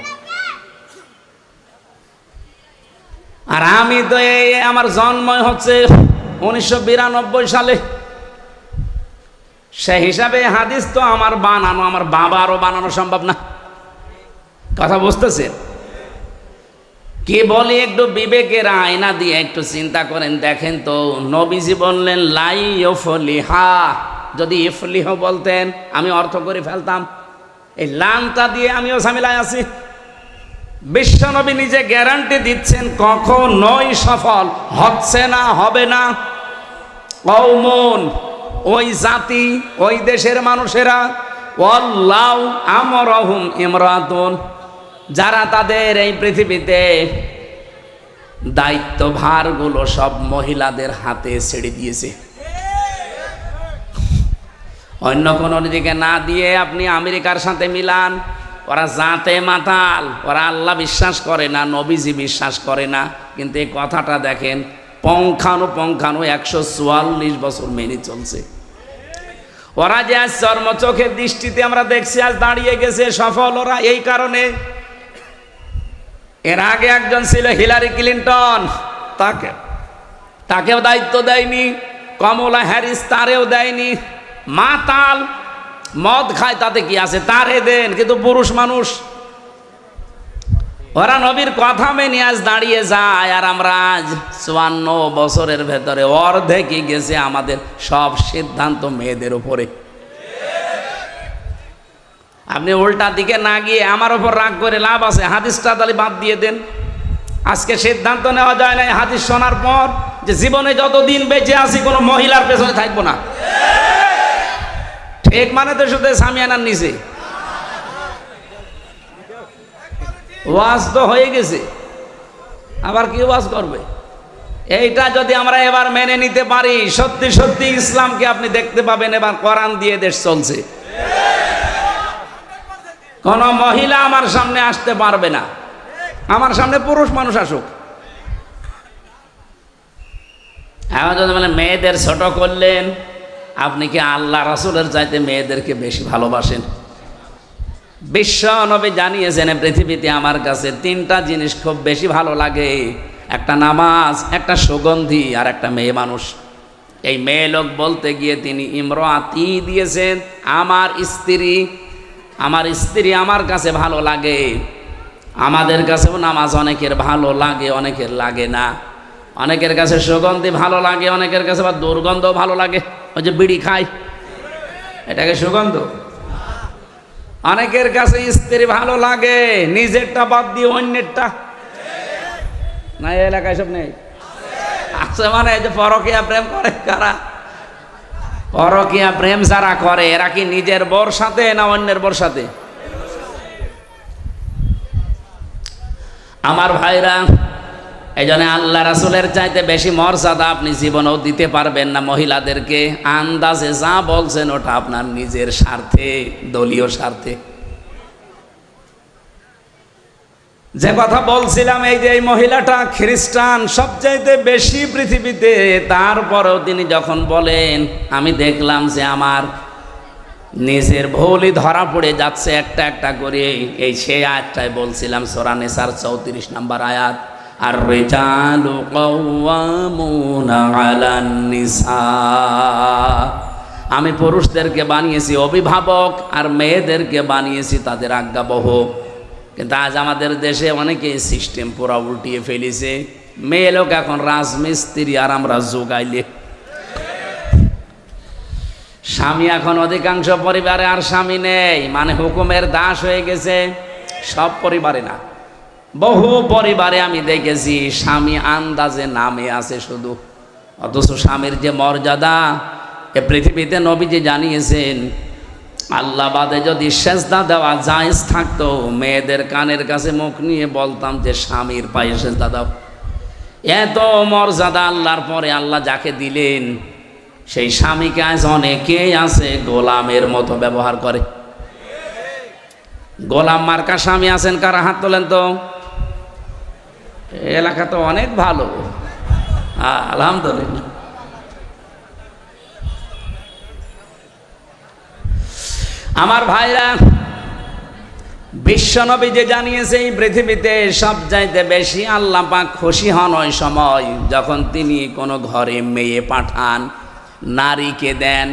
আর আমি তো আমার জন্ম হচ্ছে 1992 সালে। সে হিসাবে হাদিস তো আমার বানানো, আমার বাবারও বানানো সম্ভব না। কথা বুঝতেছে? কি বলি, একটু বিবেকের আয়না দিয়ে একটু চিন্তা করেন, দেখেন তো। নবীজি বললেন লাই ইফলিহা, যদি ইফলিহ বলতেন আমি অর্থ করে ফেলতাম। এই লানটা দিয়ে আমিও ঝামেলায় আছি। বিশ্বনবী নিজে গ্যারান্টি দিচ্ছেন কখনোই সফল হচ্ছে না, হবে না। কওমুন, ওই জাতি, ওই দেশের মানুষেরা, ওয়াল্লাহু আমরাহুম ইমরাতুন, যারা তাদের এই পৃথিবীতে দায়িত্বভারগুলো সব মহিলাদের হাতে ছেড়ে দিয়েছে। অন্য কোনো দিকে না দিয়ে আপনি আমেরিকার সাথে মিলান, ওরা জাতে মাতাল, ওরা আল্লাহ বিশ্বাস করে না, নবীজি বিশ্বাস করে না, কিন্তু এই কথাটা দেখেন পঙ্খানু 144 বছর মেনে চলছে। ওরা যে আজ চর্মচোখের দৃষ্টিতে আমরা দেখছি আজ দাঁড়িয়ে গেছে সফল, ওরা এই কারণে। এর আগে একজন ছিল হিলারি ক্লিন্টন, তাকেও দায়িত্ব দেয়নি, কমলা হ্যারিস তারেও দেয়নি। মাতাল, মদ খায়, তাতে কি আছে, তারে দেন, কিন্তু পুরুষ মানুষ। ওরা নবীর কথা মেনে আজ দাঁড়িয়ে যায়, আর আমরা আজ 54 বছরের ভেতরে অর্ধেকই গেছে আমাদের সব সিদ্ধান্ত মেয়েদের উপরে। আপনি উল্টা দিকে না গিয়ে আমার ওপর রাগ করে লাভ আছে, হাদিসটা তাহলে বাদ দিয়ে দেন। আজকে সিদ্ধান্ত নেওয়া যায় না হাদিস শোনার পর যে জীবনে যতদিন বেঁচে আছি কোনো মহিলার পেছনে থাকবো না। ঠিক মানে তো শুধু সামিয়ানার নিচে ওয়াজ তো হয়ে গেছে, আবার কি ওয়াজ করবে? এইটা যদি আমরা এবার মেনে নিতে পারি, সত্যি সত্যি ইসলামকে আপনি দেখতে পাবেন এবার কোরআন দিয়ে দেশ চলছে। কোন মহিলা আমার সামনে আসতে পারবে না, আমার সামনে পুরুষ মানুষ আসুক। এখন যদি মানে মেয়েদের ছোট করলেন, আপনি কি আল্লাহ রাসূলের চাইতে মেয়েদেরকে বেশি ভালোবাসেন? বিশ্ব নবী জানিয়েছেন পৃথিবীতে আমার কাছে 3টা জিনিস খুব বেশি ভালো লাগে, একটা নামাজ, একটা সুগন্ধি, আর একটা মেয়ে মানুষ। এই মেয়ে লোক বলতে গিয়ে তিনি ইমরাতি দিয়েছেন, আমার স্ত্রী। আমার স্ত্রী আমার কাছে ভালো লাগে। আমাদের কাছেও নামাজ অনেকের ভালো লাগে, অনেকের লাগে না। অনেকের কাছে সুগন্ধি ভালো লাগে, অনেকের কাছে আবার দুর্গন্ধ ভালো লাগে। ওই যে বিড়ি খায়, এটাকে সুগন্ধ। অনেকের কাছে স্ত্রী ভালো লাগে, নিজেরটা বাদ দিয়ে অন্যেরটা। না এই এলাকায় সব নেই, আছে মানে এই যে পরকীয়া প্রেম করে কারা? পরকীয়া প্রেম যারা করে এরা কি নিজের বর সাথে না অন্যের বর সাথে? আমার ভাইরা, এই জন্য আল্লাহ রাসূলের চাইতে বেশি মর্যাদা আপনি জীবনেও দিতে পারবেন না মহিলাদেরকে। আন্দাজে যা বলছেন ওটা আপনার নিজের স্বার্থে, দলীয় স্বার্থে। যে কথা বলছিলাম, এই যে এই মহিলাটা খ্রিস্টান সবচাইতে বেশি পৃথিবীতে, তারপরেও তিনি যখন বলেন আমি দেখলাম যে আমার নিজের ভুলই ধরা পড়ে যাচ্ছে একটা একটা করে, এই সেই আয়াতটাই বলছিলাম, সূরা নিসার 34 নম্বর আয়াত, আর রিজালু কাওয়ামুনা আলান নিসা। আমি পুরুষদেরকে বানিয়েছি অভিভাবক আর মেয়েদেরকে বানিয়েছি তাদের আজ্ঞাবহ। কিন্তু আজ আমাদের দেশে অনেকে সিস্টেম পুরা উল্টিয়ে ফেলেছে। মেয়ে লোক এখন রাজমিস্ত্রি আর আমরা যোগাইলে। স্বামী এখন অধিকাংশ পরিবারে আর স্বামী নেই, মানে হুকুমের দাস হয়ে গেছে। সব পরিবারে না, বহু পরিবারে আমি দেখেছি স্বামী আন্দাজে নামে আছে শুধু, অথচ স্বামীর যে মর্যাদা এ পৃথিবীতে নবীজি জানিয়েছেন। আল্লাহ বাদে যদি সেজদা দেওয়া জায়েজ থাকতো, মেয়েদের কানের কাছে মুখ নিয়ে বলতাম যে স্বামীর পায়ে সেজদা দাও। এত মর্যাদা আল্লাহর পরে আল্লাহ যাকে দিলেন, সেই স্বামীকে আজ অনেকেই আছে গোলামের মতো ব্যবহার করে। গোলাম মার্কা স্বামী আছেন কারা? হাত তোলেন তো। এলাকা তো অনেক ভালো, আলহামদুলিল্লাহ। আমার ভাইরা, বিশ্বনবী যে জানিয়েছে এই পৃথিবীতে সবচাইতে বেশি আল্লাহ পাক খুশি হন ওই সময় যখন তিনি কোনো ঘরে মেয়ে পাঠান, নারীকে দেন।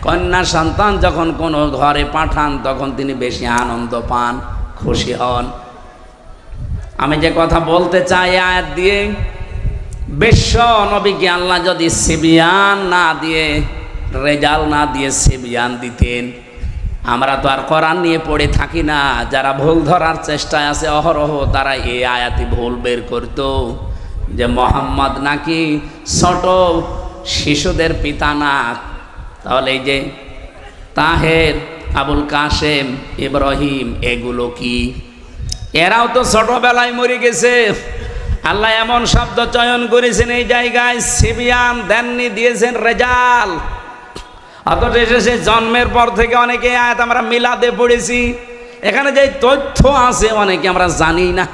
কন্যা সন্তান যখন কোনো ঘরে পাঠান তখন তিনি বেশি আনন্দ পান, খুশি হন। আমি যে কথা বলতে চাই আয়াত দিয়ে, বিশ্ব নবীকে আল্লাহ যদি সিবিয়ান না দিয়ে, রেজাল না দিয়ে সিবিয়ান দিতেন, আমরা তো আর কোরআন নিয়ে পড়ে থাকি না। যারা ভুল ধরার চেষ্টায় আছে অহরহ, তারা এই আয়াতি ভুল বের করতো যে মোহাম্মদ নাকি ছোট শিশুদের পিতা না। তাহলে এই যে তাহের, আবুল কাসেম, ইব্রাহিম, এগুলো কি? এরাও তো ছোটবেলায় মরে গেছে। আল্লাহ এমন শব্দ চয়ন করেছেন এই জায়গায়, সিবিয়ান দেননি, দিয়েছেন রেজাল। অথচ এসে জন্মের পর থেকে অনেকে আয়াত আমরা মিলাদে পড়েছি, এখানে যে তথ্য আছে অনেকে আমরা জানি না।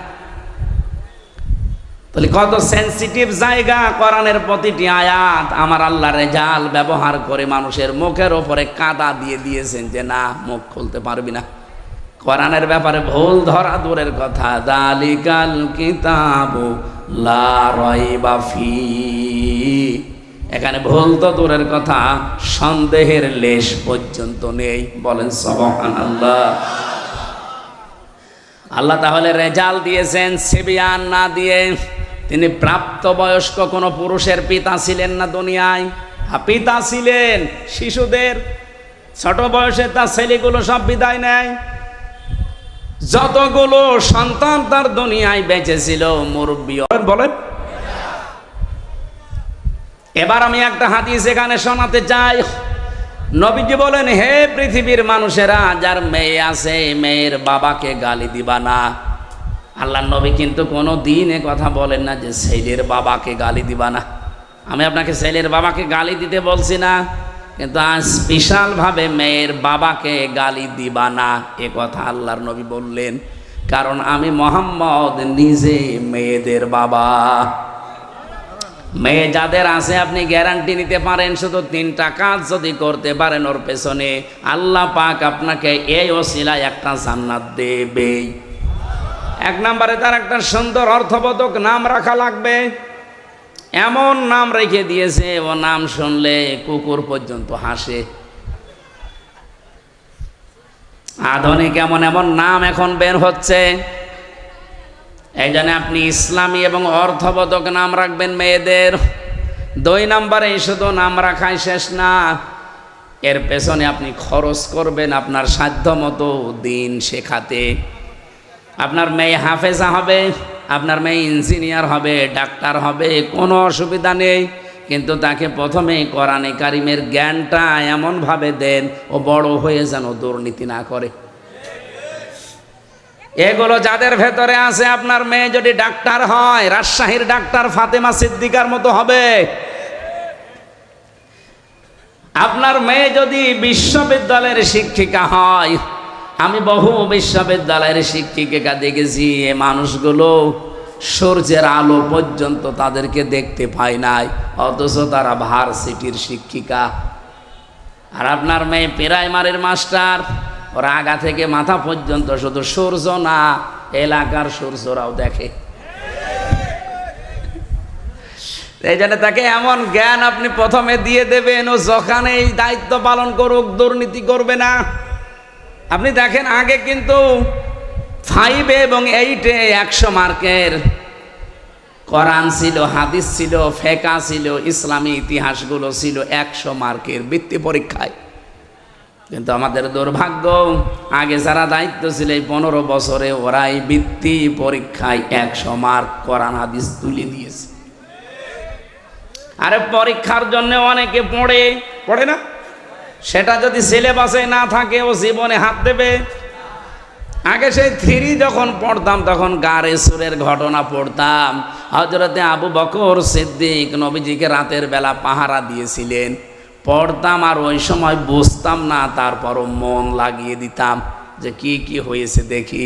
তাহলে কত সেন্সিটিভ জায়গা কোরআনের প্রতিটি আয়াত। আমার আল্লাহ রেজাল ব্যবহার করে মানুষের মুখের ওপরে কাদা দিয়ে দিয়েছেন যে না, মুখ খুলতে পারবি না। কোরআনের ব্যাপারে ভুল ধরা দূরের কথা, যালিকাল কিতাবু লা রাইবা ফি, এখানে ভুল তো দূরের কথা, সন্দেহের লেশ পর্যন্ত নেই। বলেন সুবহানাল্লাহ। আল্লাহ তাহলে রেজাল দিয়েছেন সিবিয়ান না দিয়ে। তিনি প্রাপ্তবয়স্ক কোনো পুরুষের পিতা ছিলেন না দুনিয়ায়। পিতা ছিলেন শিশুদের, ছোট বয়সে তার ছেলেগুলো সব বিদায় নেয়। যতগুলো সন্তান তার দুনিয়ায় বেঁচে ছিল মুরব্বী। বলেন, এবার আমি একটা হাদিস এখানে শোনাতে চাই। নবীজি বলেন, হে পৃথিবীর মানুষেরা, যার মেয়ে আছে মেয়ের বাবাকে গালি দিবা না। আল্লাহ নবী কিন্তু কোনো দিন এ কথা বলেন না যে ছেলের বাবাকে গালি দিবা না। আমি আপনাকে ছেলের বাবাকে গালি দিতে বলছি না, কিন্তু আজ স্পেশালভাবে মেয়ের বাবাকে গালি দিবা না এ কথা আল্লাহর নবী বললেন। কারণ আমি মোহাম্মদ নিজে মেয়েদের বাবা। মেয়ে যাদের আছে আপনি গ্যারান্টি নিতে পারেন, শুধু 3টা কাজ যদি করতে পারেন ওর পেছনে আল্লাহ পাক আপনাকে এই ওসিলায় একটা জান্নাত দেবেই। 1 নম্বরে তার একটা সুন্দর অর্থবোধক নাম রাখা লাগবে। এমন নাম রেখে দিয়েছে ও নাম শুনলে কুকুর পর্যন্ত হাসে। আধুনিক এমন এমন নাম এখন বের হচ্ছে। এই জন্য আপনি ইসলামী এবং অর্থবোধক নাম রাখবেন মেয়েদের। 2 নম্বরে শুধু নাম রাখাই শেষ না, এর পেছনে আপনি খরচ করবেন আপনার সাধ্য মতো দিন শেখাতে। আপনার মেয়ে হাফেজা হবে, আপনার মেয়ে ইঞ্জিনিয়ার হবে, ডাক্তার হবে, কোনো অসুবিধা নেই, কিন্তু তাকে প্রথমে কোরআনে কারিমের জ্ঞানটা এমনভাবে দেন ও বড় হয়ে যেন দুর্নীতি না করে। এগুলো যাদের ভেতরে আছে, আপনার মেয়ে যদি ডাক্তার হয় রাজশাহীর ডাক্তার ফাতেমা সিদ্দিকার মতো হবে। আপনার মেয়ে যদি বিশ্ববিদ্যালয়ের শিক্ষিকা হয়, আমি বহু বিশ্ববিদ্যালয়ের শিক্ষিকা দেখেছি, এ মানুষগুলো সূর্যের আলো পর্যন্ত তাদেরকে দেখতে পায় নাই, অথচ তারা ভার্সিটির শিক্ষিকা। আর আপনার মেয়ে প্রাইমারির মাস্টার, ওরা আগা থেকে মাথা পর্যন্ত শুধু সূর্য না, এলাকার সূর্যরাও দেখে। এই জন্য তাকে এমন জ্ঞান আপনি প্রথমে দিয়ে দেবেন, ও যখন এই দায়িত্ব পালন করুক দুর্নীতি করবে না। আপনি দেখেন আগে কিন্তু 5 এবং 8-এ 100 মার্কের কোরআন ছিল, হাদিস ছিল, ফিকহ ছিল, ইসলামী ইতিহাসগুলো ছিল 100 মার্কের বৃত্তি পরীক্ষায়। কিন্তু আমাদের দুর্ভাগ্য, আগে যারা দায়িত্ব ছিল এই 15 বছরে ওরাই বৃত্তি পরীক্ষায় 100 মার্ক কোরআন হাদিস তুলে দিয়েছে। আরে পরীক্ষার জন্য অনেকে পড়ে না, সেটা যদি সিলেবাসে না থাকে ও জীবনে হাত দেবে। আগে সেই 3 যখন পড়তাম তখন গারে সুরের ঘটনা পড়তাম। হযরতে আবু বকর সিদ্দিক নবীজিকে রাতের বেলা পাহারা দিয়েছিলেন, পড়তাম আর ওই সময় বুঝতাম না, তারপরও মন লাগিয়ে দিতাম যে কি কি হয়েছে দেখি।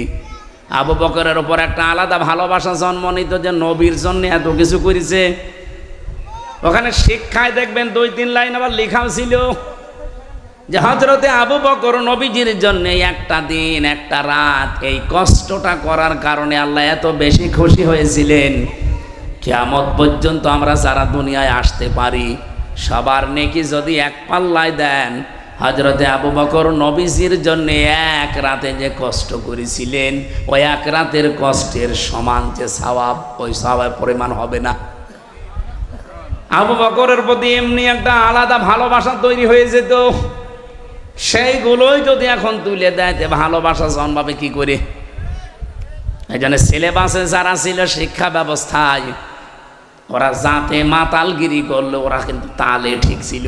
আবু বকরের ওপর একটা আলাদা ভালোবাসা জন্ম নিত যে নবীর জন্য এত কিছু করেছে। ওখানে শিক্ষায় দেখবেন 2-3 লাইন আবার লেখাও ছিল যে হযরতে আবু বকর নবীজির জন্য একটা দিন একটা রাত এই কষ্টটা করার কারণে আল্লাহ এত বেশি খুশি হয়েছিলেন, কিয়ামত পর্যন্ত আমরা যারা দুনিয়ায় আসতে পারি সবার নেকি যদি এক পাল্লায় দেন, হযরতে আবু বকর নবীজির জন্য 1 রাতে যে কষ্ট করেছিলেন ওই 1 রাতের কষ্টের সমান যে সওয়াব, ওই সওয়াবের পরিমাণ হবে না। আবু বকরের প্রতি এমনি একটা আলাদা ভালোবাসা তৈরি হয়ে যেত। সেইগুলোই যদি এখন তুলে দেয় তে ভালোবাসা জন্মাবে কি করে? এই জন্য সিলেবাসে যারা ছিল শিক্ষা ব্যবস্থায়, ওরা যাতে মাতালগিরি করলো, ওরা কিন্তু তালে ঠিক ছিল।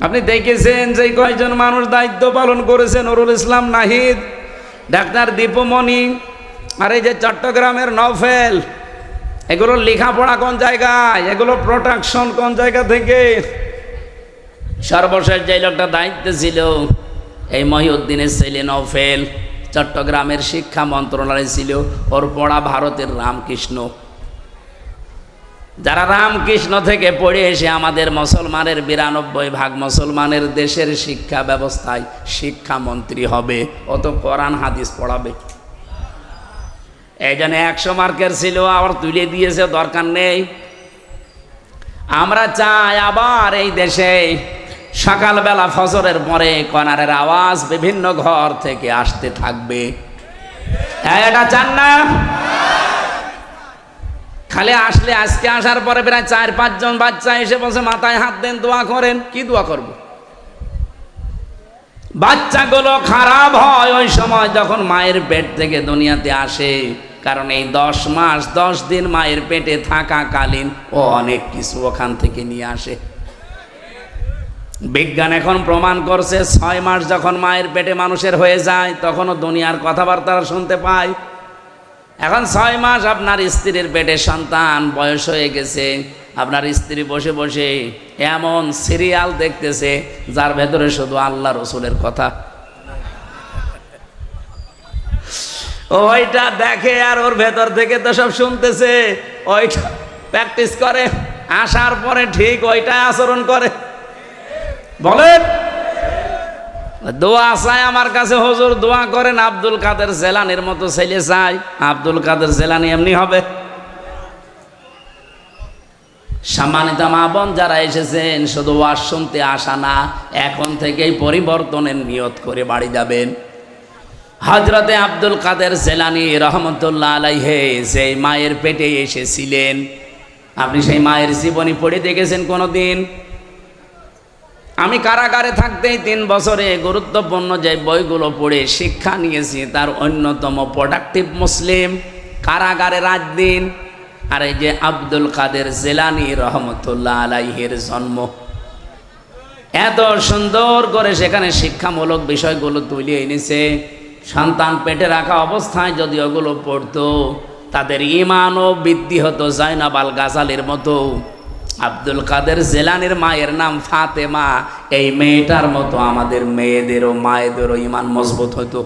আপনি দেখেছেন যে কয়জন মানুষ দায়িত্ব পালন করেছেন, নুরুল ইসলাম নাহিদ, ডাক্তার দীপুমণি, আর এই যে চট্টগ্রামের নওফেল, এগুলো লেখাপড়া কোন জায়গায়, এগুলো প্রোটেকশন কোন জায়গা থেকে? সর্বশেষ যে লোকটা দায়িত্বে ছিল এই মহিউদ্দিনের ছেলে নওফেল, চট্টগ্রামের শিক্ষা মন্ত্রণালয় ছিল, ওর পড়া ভারতের রামকৃষ্ণ। যারা রামকৃষ্ণ থেকে পড়ে এসে আমাদের মুসলমানের 92% মুসলমানের দেশের শিক্ষা ব্যবস্থায় শিক্ষামন্ত্রী হবে, অত কোরআন হাদিস পড়াবে। এই জন্য 100 মার্কের ছিল, আবার তুলে দিয়েছে, দরকার নেই। আমরা চাই আবার এই দেশে সকালবেলা ফজরের পরে কনারের আওয়াজ বিভিন্ন ঘর থেকে আসতে থাকবে। এটা চান না? খালি আসলে আজকে আসার পরে প্রায় 4-5 জন বাচ্চা এসে বলছে মাথায় হাত দেন, দোয়া করেন। কি দোয়া করব? বাচ্চাগুলো খারাপ হয় ওই সময় যখন মায়ের পেট থেকে দুনিয়াতে আসে, কারণ এই 10 মাস 10 দিন মায়ের পেটে থাকাকালীন ও অনেক কিছু ওখান থেকে নিয়ে আসে। বিজ্ঞান এখন প্রমাণ করছে 6 মাস যখন মায়ের পেটে মানুষের হয়ে যায় তখনও দুনিয়ার কথাবার্তা শুনতে পায়। এখন 6 মাস আপনার স্ত্রীর পেটে সন্তান বয়স হয়ে গেছে, আপনার স্ত্রী বসে বসে এমন সিরিয়াল দেখতেছে যার ভেতরে শুধু আল্লাহ রসুলের কথা। ওইটা দেখে আর ওর ভেতর থেকে তো সব শুনতেছে, ওইটা প্র্যাকটিস করে, আসার পরে ঠিক ওইটাই আচরণ করে। বলেন, দোয়া চাই আমার কাছে, হুজুর দোয়া করেন আব্দুল কাদের জেলানির মতো ছেলে চাই। আব্দুল কাদের জেলানি এমনি হবে? সম্মানিত মা বোন যারা এসেছেন, শুধু ওয়াজ শুনতে আসা না, এখন থেকেই পরিবর্তনের নিয়ত করে বাড়ি যাবেন। হযরতে আব্দুল কাদের জেলানি রহমতুল্লাহ আলাইহি সেই মায়ের পেটে এসেছিলেন, আপনি সেই মায়ের জীবনী পড়ে দেখেছেন কোনোদিন? আমি কারাগারে থাকতেই 3 বছরে গুরুত্বপূর্ণ যে বইগুলো পড়ে শিক্ষা নিয়েছি তার অন্যতম প্রোডাক্টিভ মুসলিম, কারাগারে রাত দিন। আর এই যে আব্দুল কাদের জেলানি রহমতুল্লাহ আলাইহির জন্ম, এত সুন্দর করে সেখানে শিক্ষামূলক বিষয়গুলো তুলে এনেছে। সন্তান পেটে রাখা অবস্থায় যদি ওগুলো পড়তো তাদের ঈমানও বৃদ্ধি হতো জাইনাব আল গাজালির মতো। আব্দুল কাদের জেলানির মায়ের নাম ফাতেমা, এই মেয়েটার মতো আমাদের মেয়েদেরও মায়েদেরও ঈমান মজবুত হতো।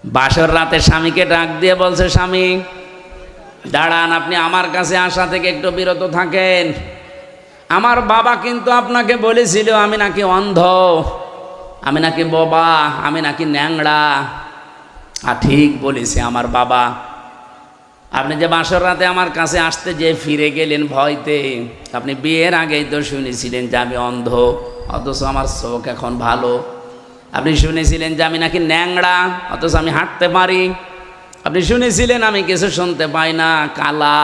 বাসর রাতে স্বামীকে ডাক দিয়ে বলছে, স্বামী দাঁড়ান, আপনি আমার কাছে আসা থেকে একটু বিরত থাকেন। আমার বাবা কিন্তু আপনাকে বলেছিল আমি নাকি অন্ধ, আমি নাকি বোবা, আমি নাকি ন্যাংড়া। আর ঠিক বলেছে আমার বাবা। আপনি যে বাসর রাতে আমার কাছে আসতে যে ফিরে গেলেন ভয়তে, আপনি বিয়ের আগেই তো শুনেছিলেন যে আমি অন্ধ, অথচ আমার চোখ এখন ভালো। আপনি শুনেছিলেন যে আমি নাকি ন্যাংড়া, অথচ আমি হাঁটতে পারি। আপনি শুনেছিলেন আমি কিছু শুনতে পাই না, কালা,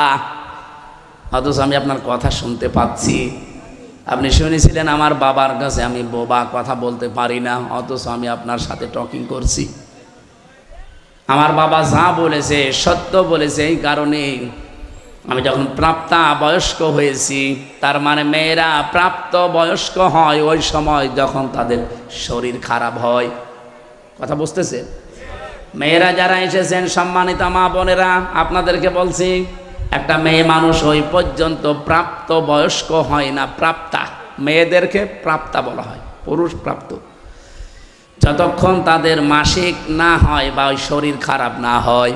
অথচ আমি আপনার কথা শুনতে পাচ্ছি। আপনি শুনেছিলেন আমার বাবার কাছে আমি বোবা, কথা বলতে পারি না, অথচ আমি আপনার সাথে টকিং করছি। আমার বাবা যা বলেছে সত্য বলেছে, এই কারণে আমি যখন প্রাপ্তা বয়স্ক হয়েছি, তার মানে মেয়েরা প্রাপ্ত বয়স্ক হয় ওই সময় যখন তাদের শরীর খারাপ হয়। কথা বুঝতেছে? মেয়েরা যারা এসেছেন সম্মানিত মা বোনেরা, আপনাদেরকে বলছি, একটা মেয়ে মানুষ ওই পর্যন্ত প্রাপ্ত বয়স্ক হয় না, প্রাপ্তা। মেয়েদেরকে প্রাপ্তা বলা হয়, পুরুষ প্রাপ্ত। যতক্ষণ তাদের মাসিক না হয় বা ওই শরীর খারাপ না হয়,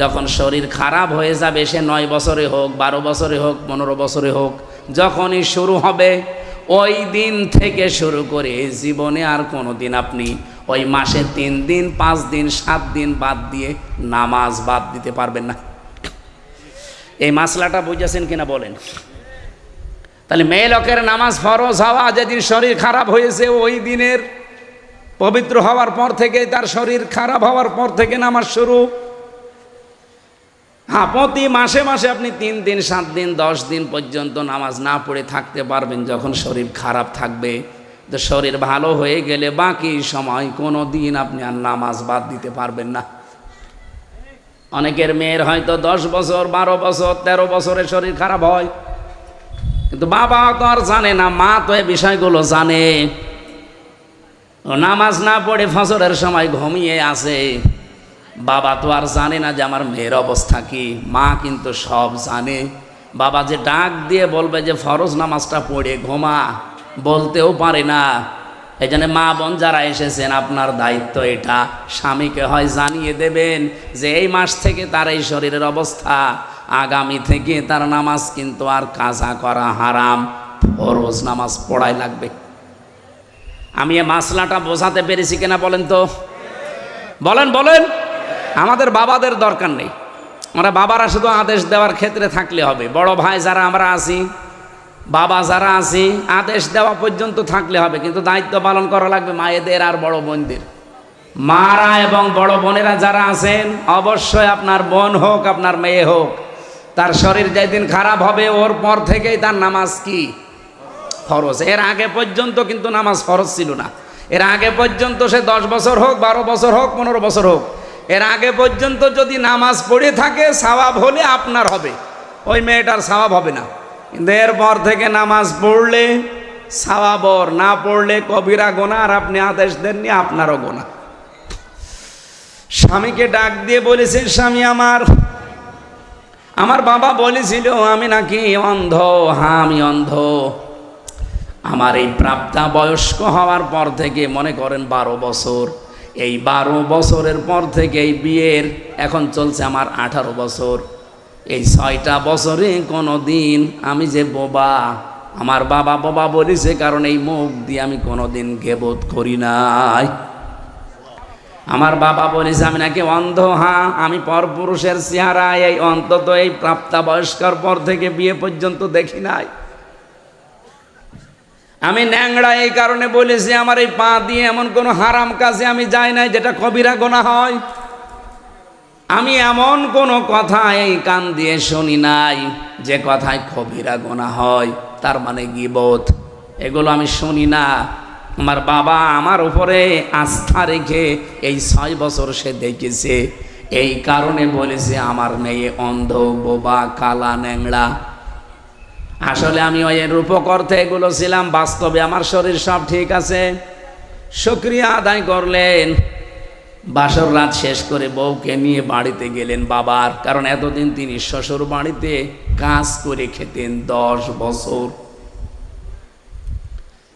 যখন শরীর খারাপ হয়ে যাবে, সে 9 বছরে হোক, 12 বছরে হোক, 15 বছরে হোক, যখনই শুরু হবে ওই দিন থেকে শুরু করে জীবনে আর কোনো দিন আপনি ওই মাসে 3 দিন, 5 দিন, 7 দিন বাদ দিয়ে নামাজ বাদ দিতে পারবেন না। এই মাসলাটা বুঝেছেন কিনা বলেন? তাহলে মেয়ে লোকের নামাজ ফরজ হওয়া যেদিন শরীর খারাপ হয়েছে ওই দিনের পবিত্র হওয়ার পর থেকে, তার শরীর খারাপ হওয়ার পর থেকে নামাজ শুরু। হ্যাঁ, প্রতি মাসে মাসে আপনি 3 দিন, 7 দিন, 10 দিন পর্যন্ত নামাজ না পড়ে থাকতে পারবেন যখন শরীর খারাপ থাকবে। তো শরীর ভালো হয়ে গেলে বাকি সময় কোনো দিন আপনি আর নামাজ বাদ দিতে পারবেন না। অনেকের মেয়ের হয়তো 10 বছর 12 বছর 13 বছরে শরীর খারাপ হয়, কিন্তু বাবা তো আর জানে না, মা তো এই বিষয়গুলো জানে। ও নামাজ না পড়ে ফজরের সময় ঘুমিয়ে আছে, বাবা তো আর জানে না যে আমার মেয়ের অবস্থা কি। মা কিন্তু সব জানে। বাবা যে ডাক দিয়ে বলবে যে ফরজ নামাজটা পড়ে ঘুমা, বলতেও পারে না। এই জন্য মা বোন যারা এসেছেন, আপনার দায়িত্ব এটা, স্বামীকে হয় জানিয়ে দেবেন যে এই মাস থেকে তার এই শরীরের অবস্থা, আগামী থেকে তার নামাজ কিন্তু আর কাজা করা হারাম, ফরজ নামাজ পড়াই লাগবে। আমি এই মাসলাটা বোঝাতে পেরেছি কিনা বলেন তো? বলেন বলেন। আমাদের বাবাদের দরকার নেই, আমরা বাবারা শুধু আদেশ দেওয়ার ক্ষেত্রে থাকলে হবে। বড় ভাই যারা আমরা আছি, বাবা যারা আছি, আদেশ দেওয়া পর্যন্ত থাকলে হবে, কিন্তু দায়িত্ব পালন করা লাগবে মায়েদের আর বড় বোনদের। মারা এবং বড় বোনেরা যারা আছেন, অবশ্যই আপনার বোন হোক আপনার মেয়ে হোক, তার শরীর যেদিন খারাপ হবে ওর পর থেকেই তার নামাজ কি ফরজ। এর আগে পর্যন্ত কিন্তু নামাজ ফরজ ছিল না। এর আগে পর্যন্ত সে 10 বছর হোক 12 বছর হোক 15 বছর হোক, এর আগে পর্যন্ত যদি নামাজ পড়ে থাকে সওয়াব হলে আপনার হবে, ওই মেয়েটার সওয়াব হবে না। কিন্তু এরপর থেকে নামাজ পড়লে সওয়াব, না পড়লে কবিরা গোনা, আর আপনি আদেশ দেননি, আপনারও গোনা। স্বামীকে ডাক দিয়ে বলেছে, স্বামী আমার বাবা বলেছিল আমি নাকি অন্ধ। হ্যাঁ আমি অন্ধ। আমার এই প্রাপ্তা বয়স্ক হওয়ার পর থেকে মনে করেন 12 বছর, এই 12 বছরের পর থেকে এই বিয়ের এখন চলছে আমার 18 বছর। এই 6টা বছরে কোনো দিন আমি যে বোবা, আমার বাবা বোবা বলেছে, কারণ এই মুখ দিয়ে আমি কোনো দিন গীবত করি নাই। আমার বাবা বলেছে আমি নাকি অন্ধ। হ্যাঁ আমি পরপুরুষের চেহারা এই অন্তত এই প্রাপ্তবয়স্কর পর থেকে বিয়ে পর্যন্ত দেখি নাই। আমি ন্যাংড়া এই কারণে বলেছি আমার এই পা দিয়ে এমন কোনো হারাম কাজে আমি যাই নাই যেটা কবিরা গোনা হয়। আমি এমন কোনো কথা এই কান দিয়ে শুনি নাই যে কথায় কবিরা গোনা হয়, তার মানে গীবত, এগুলো আমি শুনি না। আমার বাবা আমার উপরে আস্থা রেখে এই 6 বছর সে দেখেছে, এই কারণে বলেছে আমার মেয়ে অন্ধ, বোবা, কালা, ন্যাংড়া। আসলে আমি ওই রূপক অর্থে এগুলো ছিলাম, বাস্তবে আমার শরীর সব ঠিক আছে। শুকরিয়া আদায় করলেন। বাসর রাত শেষ করে বউকে নিয়ে বাড়িতে গেলেন বাবার, কারণ এতদিন তিনি শ্বশুর বাড়িতে কাজ করে খেতেন 10 বছর।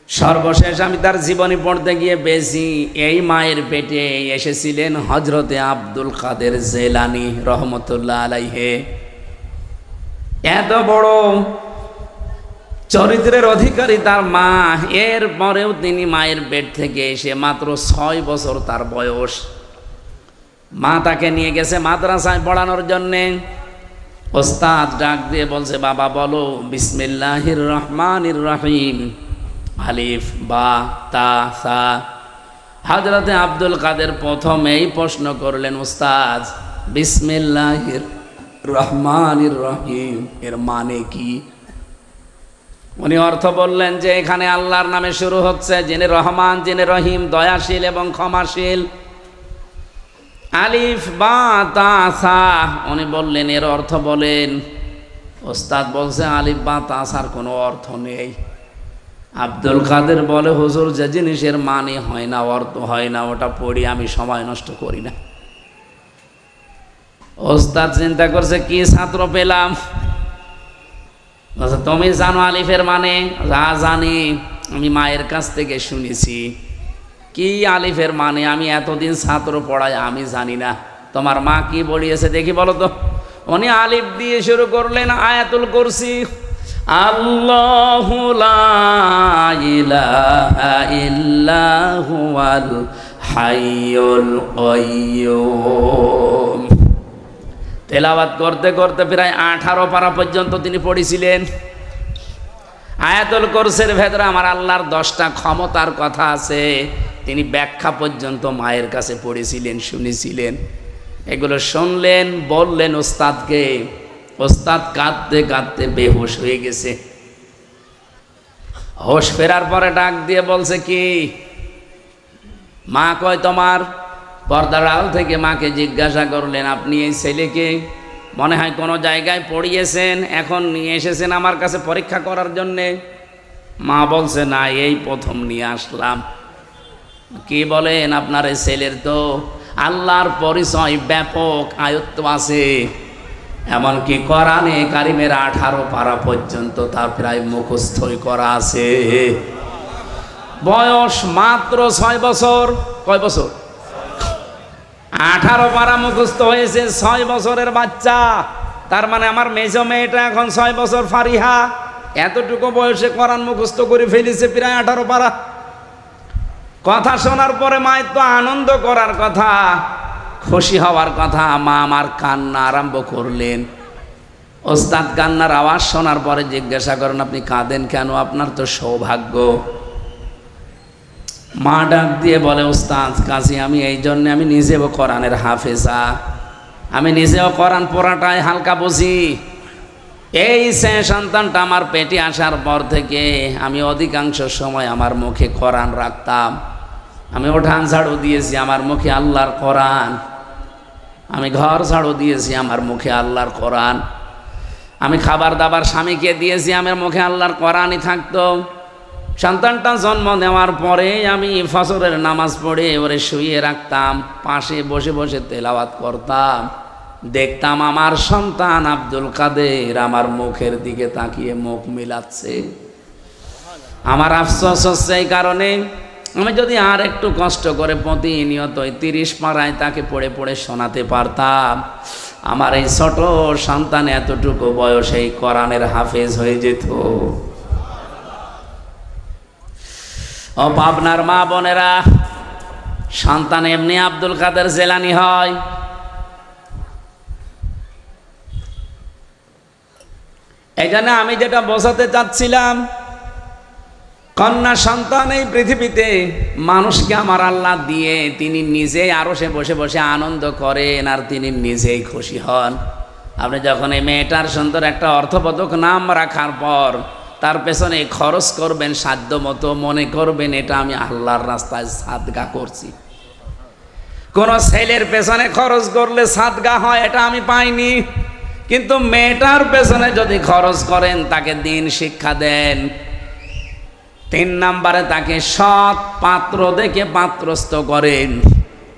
সর্বশেষ আমি তার জীবনী পড়তে গিয়ে বেশি এই মায়ের পেটে এসেছিলেন হজরতে আব্দুল কাদের জেলানি রহমতুল্লাহ আলাইহে। এত বড় চরিত্রের অধিকারী তার মা, এর পরেও তিনি মায়ের পেট থেকে এসে মাত্র 6 বছর তার বয়স, মা তাকে নিয়ে গেছে মাদ্রাসায় পড়ানোর জন্যে। ওস্তাদ ডাক দিয়ে বলছে, বাবা বলো বিসমিল্লাহির রহমানির রহিম, আলিফ বা তা সা। হযরতে আব্দুল কাদের প্রথমেই প্রশ্ন করলেন, উস্তাদ বিসমিল্লাহির রহমানির রহিম এর মানে কি? উনি অর্থ বললেন যে এখানে আল্লাহর নামে শুরু হচ্ছে, যিনি রহমান, যিনি রহিম, দয়াশীল এবং ক্ষমাশীল। আলিফ বা তা সা। উনি বললেন এর অর্থ বলেন। ওস্তাদ বলছে আলিফ বা তা সার কোনো অর্থ নেই। আব্দুল কাদের বলে, হুজুর যে জিনিসের মানে হয় না, অর্থ হয় না, ওটা পড়ি আমি সময় নষ্ট করি না। ওস্তাদ চিন্তা করছে কি ছাত্র পেলাম। তুমি জানো আলিফের মানে? যা জানি, আমি মায়ের কাছ থেকে শুনেছি। কি আলিফের মানে? আমি এতদিন ছাত্র পড়াই, আমি জানি না। তোমার মা কি বলিয়েছে দেখি বলো তো। উনি আলিফ দিয়ে শুরু করলেন আয়াতুল কুরসি। আল্লাহু লা ইলাহা ইল্লা হুয়াল হাইয়ুল কাইয়্যুম। তেলাওয়াত করতে করতে প্রায় 18 পারা পর্যন্ত তিনি পড়েছিলেন। আয়াতুল কুরসির ভেতরে আমার আল্লাহর 10টা ক্ষমতার কথা আছে, তিনি ব্যাখ্যা পর্যন্ত মায়ের কাছে পড়েছিলেন, শুনেছিলেন। এগুলো শুনলেন, বললেন ওস্তাদকে। ওস্তাদ কাঁদতে কাঁদতে বেহুশ হয়ে গেছে। হোশ ফেরার পরে ডাক দিয়ে বলছে, কি মা কয় তোমার? পর্দার আড়াল থেকে মাকে জিজ্ঞাসা করলেন, আপনি এই ছেলেকে মনে হয় কোনো জায়গায় পড়িয়েছেন, এখন নিয়ে এসেছেন আমার কাছে পরীক্ষা করার জন্যে? মা বলছে, না, এই প্রথম নিয়ে আসলাম। কি বলেন? আপনার এই ছেলের তো আল্লাহর পরিচয় ব্যাপক আয়ত্ত আছে, এমনকি কোরআনে কারিমের 18 পারা পর্যন্ত তার প্রায় মুখস্থই করা আছে। বয়স মাত্র 6 বছর। কয় বছর? 18 পারা মুখস্থ হয়েছে 6 বছরের বাচ্চা। তার মানে আমার মেজো মেয়েটা এখন 6 বছর, ফারিহা এতটুকু বয়সে কোরআন মুখস্থ করে ফেলেছে প্রায় 18 পারা। কথা শোনার পরে মায়ের তো আনন্দ করার কথা, খুশি হওয়ার কথা। মা আমার কান্না আরম্ভ করলেন। ওস্তাদ কান্নার আওয়াজ শোনার পরে জিজ্ঞাসা করেন, আপনি কাঁদেন কেন? আপনার তো সৌভাগ্য। মা ডাক দিয়ে বলে, ওস্তাদ কাজী, আমি এই জন্যে, আমি নিজেও কোরআনের হাফেজা, আমি নিজেও কোরআন পড়াটাই হালকা বুঝি। এই সন্তানটা আমার পেটে আসার পর থেকে আমি অধিকাংশ সময় আমার মুখে কোরআন রাখতাম। আমি উঠান ঝাড়ু দিয়েছি, আমার মুখে আল্লাহর কোরআন। আমি ঘর ঝাড়ু দিয়েছি, আমার মুখে আল্লাহর কোরআন। আমি খাবার দাবার স্বামীকে দিয়েছি, আমার মুখে আল্লাহর কোরআনই থাকতো। সন্তানটা জন্ম নেওয়ার পরে আমি ফজরের নামাজ পড়ে ওরে শুইয়ে রাখতাম, পাশে বসে বসে তেলাওয়াত করতাম। দেখতাম আমার সন্তান আব্দুল কাদের আমার মুখের দিকে তাকিয়ে মুখ মিলাচ্ছে। আমার আফসোস হচ্ছে এই কারণে, আমি যদি আর একটু কষ্ট করে প্রতিনিয়ত 30 পারায় তাকে পড়ে পড়ে শোনাতে পারতাম, আমার এই ছোট সন্তান এতটুকু বয়সেই কোরআনের হাফেজ হয়ে যেত। ও পাবনার মা বোনেরা, সন্তান এমনি আব্দুল কাদের জেলানি হয়। এই জন্য আমি যেটা বোঝাতে চাচ্ছিলাম, কন্যা সন্তান এই পৃথিবীতে মানুষকে আমার আল্লাহ দিয়ে তিনি নিজেই আরশে বসে বসে আনন্দ করেন, আর তিনি নিজেই খুশি হন। আপনি যখন এই মেয়েটার সুন্দর একটা অর্থবোধক নাম রাখার পর তার পেছনে খরচ করবেন সাধ্য মতো, মনে করবেন এটা আমি আল্লাহর রাস্তায় সাদগা করছি। কোন ছেলের পেছনে খরচ করলে সাদগা হয় এটা আমি পাইনি, কিন্তু মেয়েটার পেছনে যদি খরচ করেন, তাকে দিন শিক্ষা দেন, 3 নম্বরে তাকে সৎ পাত্র দেখে পাত্রস্থ করেন।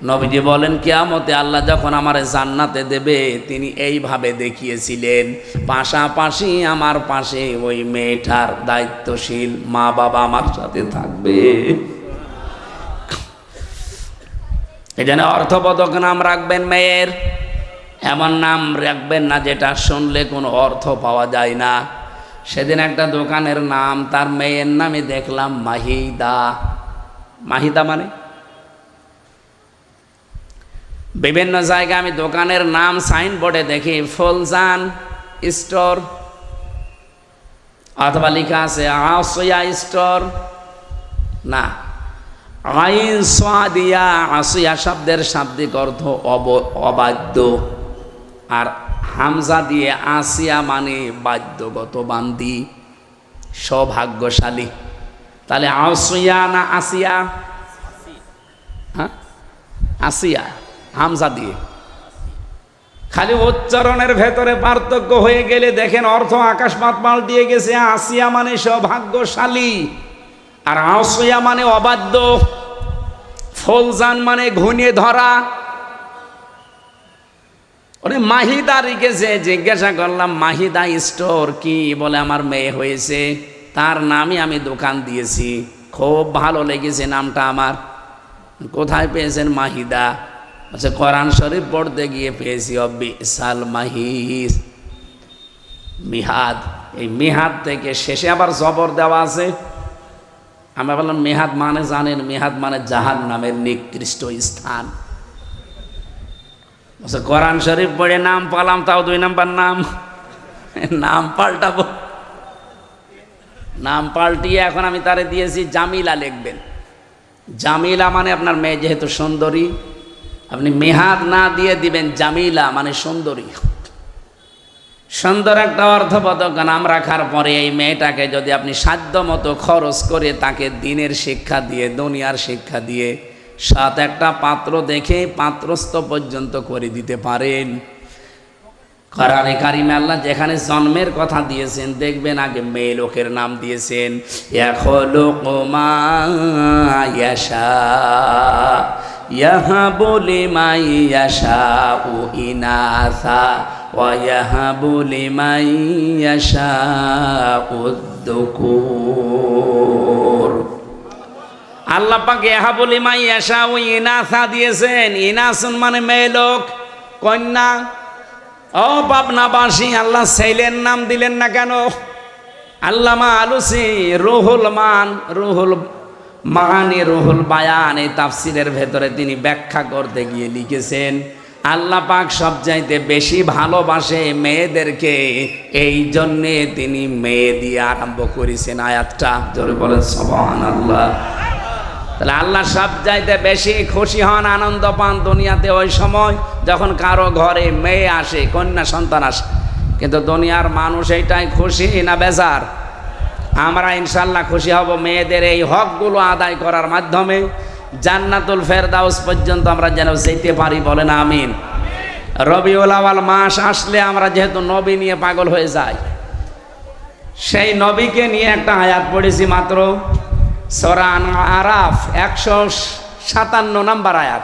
নবীজি বলেন, কিয়ামতে আল্লাহ যখন আমার জান্নাতে দেবে, তিনি এইভাবে দেখিয়েছিলেন, পাশাপাশি আমার পাশে ওই মেয়েটার দায়িত্বশীল মা বাবা আমার সাথে থাকবে। এই জন্য অর্থবোধক নাম রাখবেন মেয়ের, এমন নাম রাখবেন না যেটা শুনলে কোনো অর্থ পাওয়া যায় না। সেদিন একটা দোকানের নাম, তার মেয়ের নামে দেখলাম মাহিদা। মাহিদা মানে বিভিন্ন জায়গায় আমি দোকানের নাম সাইনবোর্ডে দেখি ফুলজান স্টোর, অথবা লেখা আছে আসিয়া স্টোর। না, আইন সাদিয়া, আসিয়া শব্দের শাব্দিক অর্থ অবাধ্য, আর হামজা দিয়ে আসিয়া মানে বাধ্যগত বান্দি, সৌভাগ্যশালী। তাহলে আসিয়া না আসিয়া? হ্যাঁ, আসিয়া হামজা দিয়ে। খালি উচ্চারণের ভেতরে পার্থক্য হয়ে গেলে দেখেন অর্থ আকাশ পাতাল দিয়ে গেছে। আসিয়া মানে সৌভাগ্যশালী, আর আসিয়া মানে অবাধ্য। ফুলজান মানে ঘনিয়ে ধরা। ওরে মাহিদা রেখেছে, জিজ্ঞাসা করলাম মাহিদা স্টোর কি? বলে আমার মেয়ে হয়েছে, তার নামই আমি দোকান দিয়েছি। খুব ভালো লেগেছে নামটা আমার। কোথায় পেয়েছেন মাহিদা? আচ্ছা, কোরআন শরীফ পড়তে গিয়ে পেয়েছি। বিসাল মাহিদ, মিহাদ। এই মিহাদ থেকে শেষে আবার জবর দেওয়া আছে। আমি বললাম মিহাদ মানে জানেন? মিহাদ মানে জাহান্নামের নিকৃষ্ট স্থান। কোরআন শরীফ পড়ে নাম পালাম, তাও 2 নাম্বার নাম। নাম পাল্টাবো, নাম পাল্টিয়ে এখন আমি তারে দিয়েছি জামিলা। লিখবেন জামিলা মানে আপনার মেয়ে যেহেতু সুন্দরী, আপনি মেহাদ না দিয়ে দিবেন জামিলা মানে সুন্দরী। সুন্দর একটা অর্থবোধক নাম রাখার পরে এই মেয়েটাকে যদি আপনি সাধ্য মতো খরচ করে তাকে দিনের শিক্ষা দিয়ে দুনিয়ার শিক্ষা দিয়ে সাত একটা পাত্র দেখে পাত্রস্থ পর্যন্ত করে দিতে পারেন। কোরআনে কারিমে আল্লাহ যেখানে জন্মের কথা দিয়েছেন দেখবেন আগে মেয়ে লোকের নাম দিয়েছেন ইয়াখলুকু মা ইয়াশা ইয়াহাবু লিমান ইয়াশাউ ইনাসা ওয়া ইয়াহাবু লিমান ইয়াশাউ যুকুর। আল্লাহ পাক ইয়াহাবু লিমান ইয়াশাউ ইনাসা দিয়েছেন। ইনাসুন মানে মেয়ে লোক, কন্যা। ও পাবনাবাসী, আল্লাহ ছেলের নাম দিলেন না কেন? আল্লামা আলুসি রুহুল মানি রুহুল বায়ান এই তাফসিরের ভেতরে তিনি ব্যাখ্যা করতে গিয়ে লিখেছেন আল্লাহ পাক সবচাইতে বেশি ভালোবাসে মেয়েদেরকে, এই জন্যে তিনি মেয়ে দিয়ে আরম্ভ করেছেন আয়াতটা। জোরে বলেন সুবহানাল্লাহ। তাহলে আল্লাহ সবচাইতে বেশি খুশি হন, আনন্দ পান দুনিয়াতে ওই সময় যখন কারো ঘরে মেয়ে আসে, কন্যা সন্তান আসে। কিন্তু দুনিয়ার মানুষ এইটাই খুশি না বেজার? আমরা ইনশাল্লাহ খুশি হব মেয়েদের এই হকগুলো আদায় করার মাধ্যমে জান্নাতুল ফেরদাউস পর্যন্ত আমরা যেন যেতে পারি। বলেন আমিন। রবিউল আউয়াল মাস আসলে আমরা যেহেতু নবী নিয়ে পাগল হয়ে যাই, সেই নবীকে নিয়ে একটা আয়াত পড়েছি মাত্র, সূরা আরাফ 157 নম্বর আয়াত।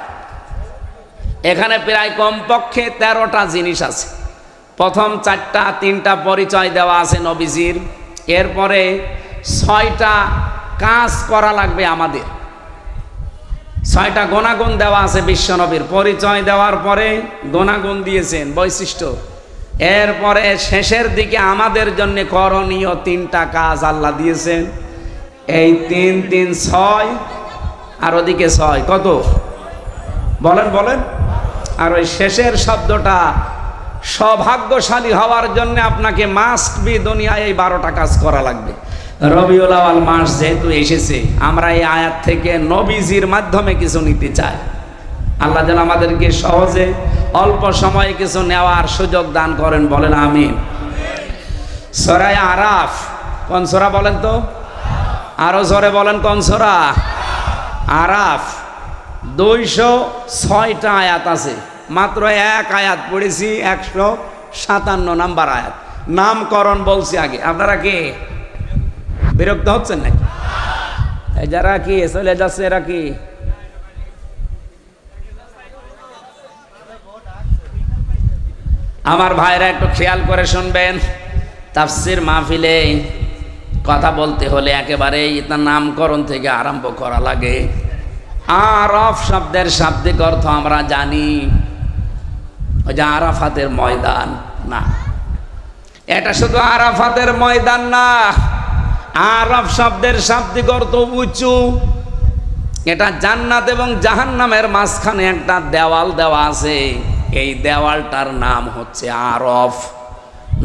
এখানে প্রায় কমপক্ষে 13টা জিনিস আছে। প্রথম 3টা পরিচয় দেওয়া আছে নবীজির, এরপরে 6টা কাজ করা লাগবে আমাদের, 6টা গুণাগুণ দেওয়া আছে বিশ্বনবীর। পরিচয় দেওয়ার পরে গুণাগুণ দিয়েছেন, বৈশিষ্ট্য। এরপরে শেষের দিকে আমাদের জন্য করণীয় 3টা কাজ আল্লাহ দিয়েছেন। এই 3 3 6 আর ওদিকে 6 কত? বলেন। আর ওই শেষের শব্দটা সৌভাগ্যশালী হওয়ার জন্য আপনাকে মাস্ট বি দুনিয়ায় এই 12টা কাজ করা লাগবে। রবিউল আউয়াল মাস যেহেতু এসেছে, আমরা এই আয়াত থেকে নবীজির মাধ্যমে কিছু নিতে চাই। আল্লাহ যেন আমাদেরকে সহজে অল্প সময়ে কিছু নেওয়ার সুযোগ দান করেন। বলেন আমিন। সূরা আরাফ কোন সূরা বলেন তো? আরো জোরে বলেন কোন সূরা? আরাফ। 206টা আয়াত আছে, মাত্র এক আয়াত পড়েছি, 157 নম্বর আয়াত। নামকরণ বলছি আগে। আপনারা কি বিরক্ত হচ্ছেন নাকি? যারা কি চলে যাচ্ছে এরা কি? আমার ভাইরা একটু খেয়াল করে শুনবেন, তাফসীর মাহফিলে কথা বলতে হলে একেবারে এটা নামকরণ থেকে আরম্ভ করা লাগে। আরাফ শব্দের শাব্দিক অর্থ আমরা জানি, ওই যে আরাফাতের ময়দান না, এটা শুধু আরাফাতের ময়দান না। আরাফ শব্দের শাব্দিক অর্থ উঁচু। এটা জান্নাত এবং জাহান্নামের মাঝখানে একটা দেওয়াল দেওয়া আছে, এই দেওয়ালটার নাম হচ্ছে আরফ।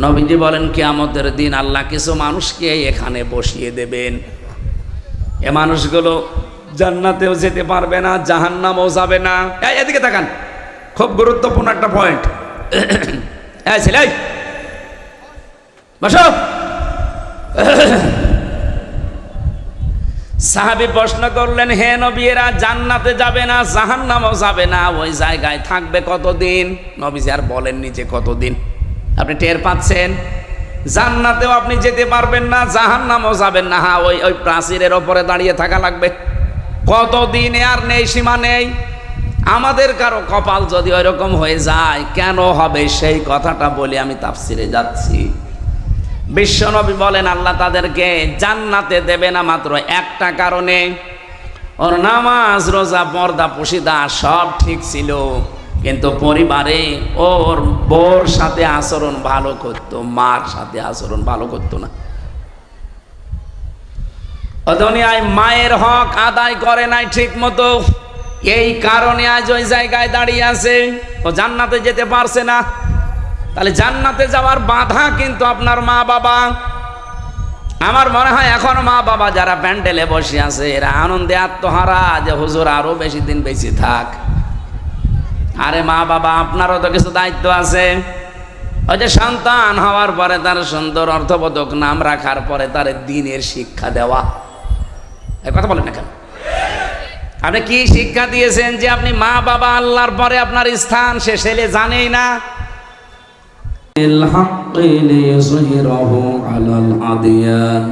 নবীজি বলেন কিয়ামতের দিন আল্লাহ কিছু মানুষকে এখানে বসিয়ে দেবেন। এ মানুষগুলো জান্নাতেও যেতে পারবে না, জাহান্নামেও যাবে না। এদিকে তাকান, খুব গুরুত্বপূর্ণ একটা পয়েন্ট। ছেলে বসো। সাহাবী প্রশ্ন করলেন, হে নবী, এরা জান্নাতে যাবে না, জাহান্নামেও যাবে না, ওই জায়গায় থাকবে কতদিন? নবীজি আর বলেননি যে কতদিন। আপনি টের পাচ্ছেন, জান্নাতেও আপনি যেতে পারবেন না, জাহান্নামেও যাবেন না। হ্যাঁ, ওই প্রাচীরের ওপরে দাঁড়িয়ে থাকা লাগবে। কতদিন আর নেই, সীমা নেই। আমাদের কারো কপাল যদি ওইরকম হয়ে যায়, কেন হবে সেই কথাটা বলে আমি তাফসিরে যাচ্ছি। বিশ্বনবী বলেন আল্লাহ তাদেরকে জান্নাতে দেবে না মাত্র একটা কারণে, ওর নামাজ রোজা পর্দা পুশিদা সব ঠিক ছিল, কিন্তু পরিবারে ওর বউর সাথে আচরণ ভালো করতো, মার সাথে আচরণ ভালো করতো না। দুনিয়ায় মায়ের হক আদায় করে নাই ঠিক মতো, এই কারণে আজ ওই জায়গায় দাঁড়িয়ে আছে, ও জান্নাতে যেতে পারছে না। তাহলে জান্নাতে যাওয়ার বাধা কিন্তু আপনার মা বাবা। আমার মনে হয় এখন মা বাবা যারা প্যান্ডেলে বসে আছে, এরা আনন্দে আত্মহারা যে হুজুর আরো বেশি দিন বেঁচে থাক। আরে মা বাবা, আপনারও তো কিছু দায়িত্ব আছে। ওই যে সন্তান হওয়ার পরে তার সুন্দর অর্থবোধক নাম রাখার পরে তার দ্বীনের শিক্ষা দেওয়া। এই কথা বলেন না কেন? আপনি কি শিক্ষা দিয়েছেন যে আপনি মা বাবা আল্লাহর পরে আপনার স্থান সে ছেলে জানেই না? الحق ليظهره على الأديان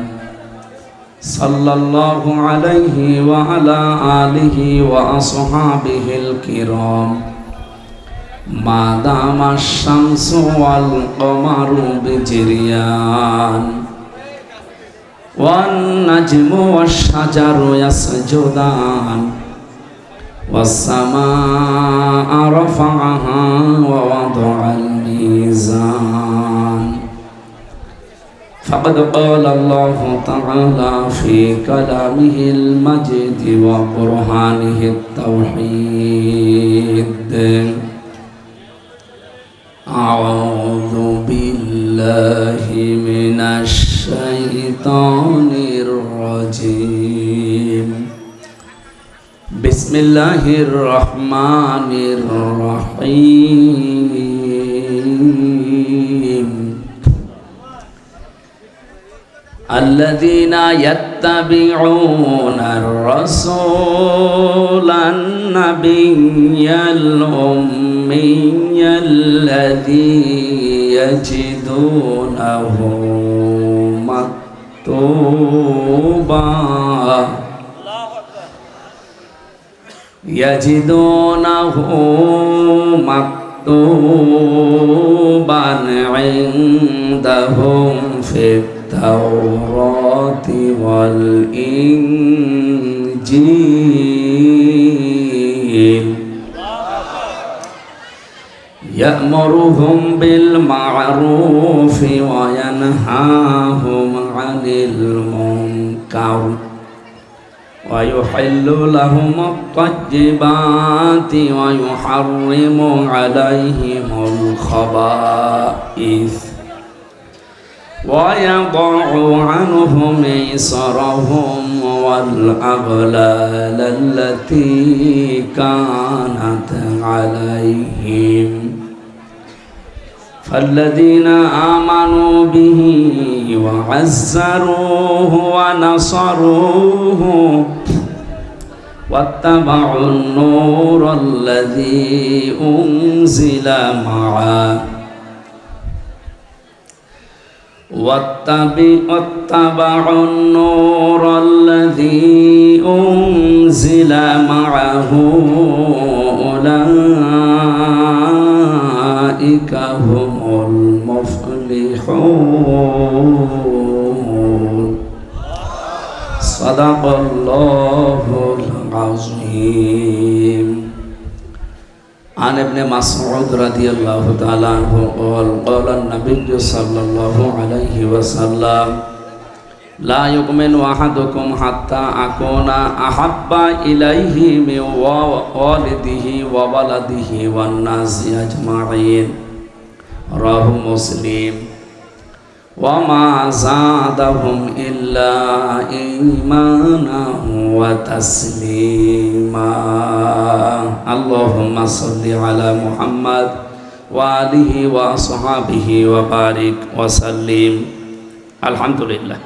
صلى الله عليه وعلى آله وأصحابه الكرام ما دام الشمس والقمر بجريان والنجم والشجر يسجدان والسماء رفعها ووضع الميزان فقد قال الله تعالى في كلامه المجيد وبرهانه التوحيد أعوذ بالله من الشيطان الرجيم بسم الله الرحمن الرحيم الذين يتبعون الرسول النبي الأمي الذي يجدونه مكتوبا عندهم في التوراة والإنجيل يأمرهم بالمعروف وينهاهم عن المنكر ويحل لهم الطيبات ويحرم عليهم الخبائث ويضع عنهم إصرهم والأغلال التي كانت عليهم فالذين آمنوا به وعزروه ونصروه واتبعوا النور الذي أنزل معه واتبعوا النور الذي أنزل معه أولئك هم المفلحون صدق الله العظيم عن ابن مسعود رضي الله تعالى عنه قال قال النبي صلى الله عليه وسلم لا يؤمن أحدكم حتى أكون أحب إليه من والده وولده والناس أجمعين رواه مسلم وما زادهم إلا إيمانا وتسليما اللهم صل على محمد وآله وأصحابه وبارك وسلم الحمد لله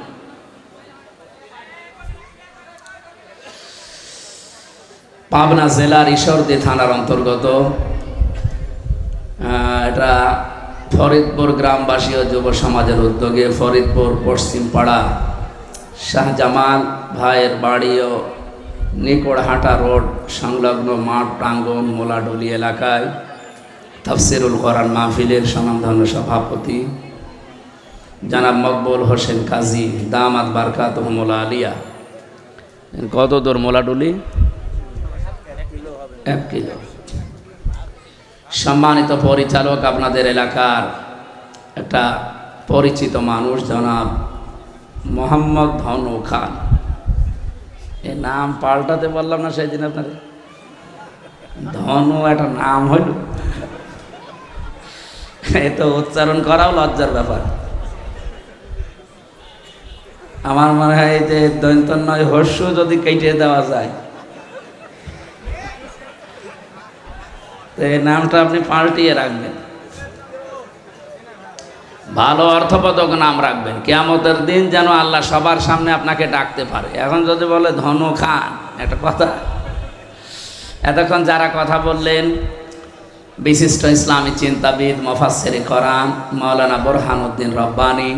পাবনা জেলার ঈশ্বরদী থানার অন্তর্গত এটা ফরিদপুর গ্রামবাসী ও যুব সমাজের উদ্যোগে ফরিদপুর পশ্চিম পাড়া শাহজামাল ভাইয়ের বাড়ি ও নিকড়হাটা রোড সংলগ্ন মাঠ প্রাঙ্গণ মোলাডুলি এলাকায় তাফসিরুল কোরআন মাহফিলের স্বনামধন্য সভাপতি জনাব মকবুল হোসেন কাজী দামাত বারকাতুহুল আলিয়া। কত দূর মোলাডুলি? 1 কিলো। সম্মানিত পরিচালক, আপনাদের এলাকার একটা পরিচিত মানুষ জনাব মোহাম্মদ ধনু খান। এই নাম পাল্টাতে বললাম না সেদিন আপনাকে? ধনু একটা নাম হইল, এ তো উচ্চারণ করাও লজ্জার ব্যাপার। আমার মনে হয় যে দন্তন্বয় হর্ষ যদি কেটে দেওয়া যায় তো এই নামটা আপনি পাল্টিয়ে রাখবেন। ভালো অর্থবোধক নাম রাখবেন, কিয়ামতের দিন যেন আল্লাহ সবার সামনে আপনাকে ডাকতে পারে। এখন যদি বলে ধনু খান, একটা কথা। এতক্ষণ যারা কথা বললেন বিশিষ্ট ইসলামী চিন্তাবিদ মুফাসসিরে কোরআন মাওলানা বুরহানুদ্দিন রব্বানী,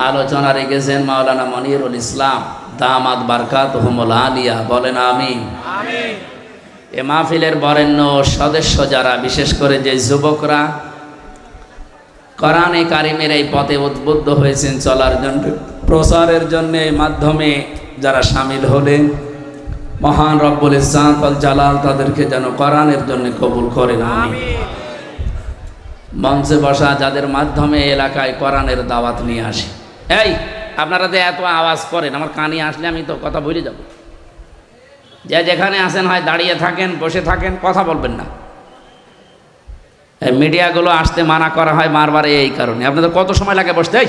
আলোচনা রেখেছেন মাওলানা মনিরুল ইসলাম দামাত বারকাতুহুমুল আলিয়া, বলেন আমিন। এ মাহফিলের বরেণ্য সদস্য যারা, বিশেষ করে যে যুবকরা কোরআনে কারিমের এই পথে উদ্বুদ্ধ হয়েছেন চলার জন্য, প্রচারের জন্য এই মাধ্যমে যারা সামিল হলেন, মহান রব্বুল ইজ্জাত ওয়াল জালাল তাদেরকে যেন কোরআনের জন্য কবুল করেন আমিন। মঞ্চে বসা যাদের মাধ্যমে এলাকায় কোরআনের দাওয়াত নিয়ে আসে, এই আপনারা যে এত আওয়াজ করেন, আমার কানে আসলে আমি তো কথা ভুলে যাব। যে যেখানে আছেন হয় দাঁড়িয়ে থাকেন, বসে থাকেন, কথা বলবেন না। এই মিডিয়াগুলো আসতে মানা করা হয় বারবার এই কারণে। আপনাদের কত সময় লাগে বসতে?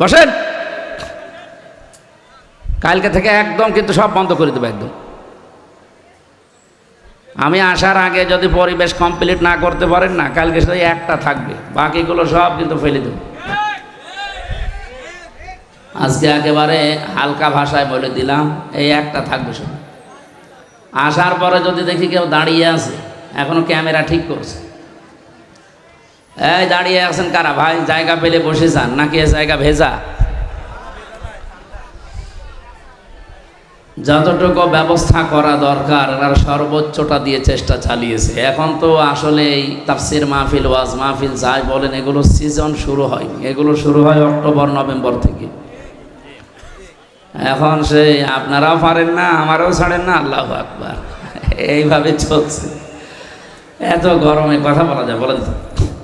বসেন। কালকে থেকে একদম কিন্তু সব বন্ধ করে দেবো একদম। আমি আসার আগে যদি পরিবেশ কমপ্লিট না করতে পারেন না, কালকে শুধু একটা থাকবে, বাকিগুলো সব কিন্তু ফেলে দেব। আজকে একেবারে হালকা ভাষায় বলে দিলাম, এই একটা থাকবে শুধু। আসার পরে যদি দেখি কেউ দাঁড়িয়ে আছে, এখনো ক্যামেরা ঠিক করছে, এই দাঁড়িয়ে আছেন কারা ভাই? জায়গা পেলে বসে যান, নাকি এ জায়গা ভেজা? যতটুকু ব্যবস্থা করা দরকার আর সর্বোচ্চটা দিয়ে চেষ্টা চালিয়েছে। এখন তো আসলে এই তাফসির মাহফিল, ওয়াজ মাহফিল যাই বলেন, এগুলো সিজন শুরু হয়নি, এগুলো শুরু হয় অক্টোবর নভেম্বর থেকে। এখন সে আপনারাও পারেন না, আমারও ছাড়েন না, আল্লাহু আকবার, এইভাবে চলছে। এত গরমে কথা বলা যায়? বলেন তো,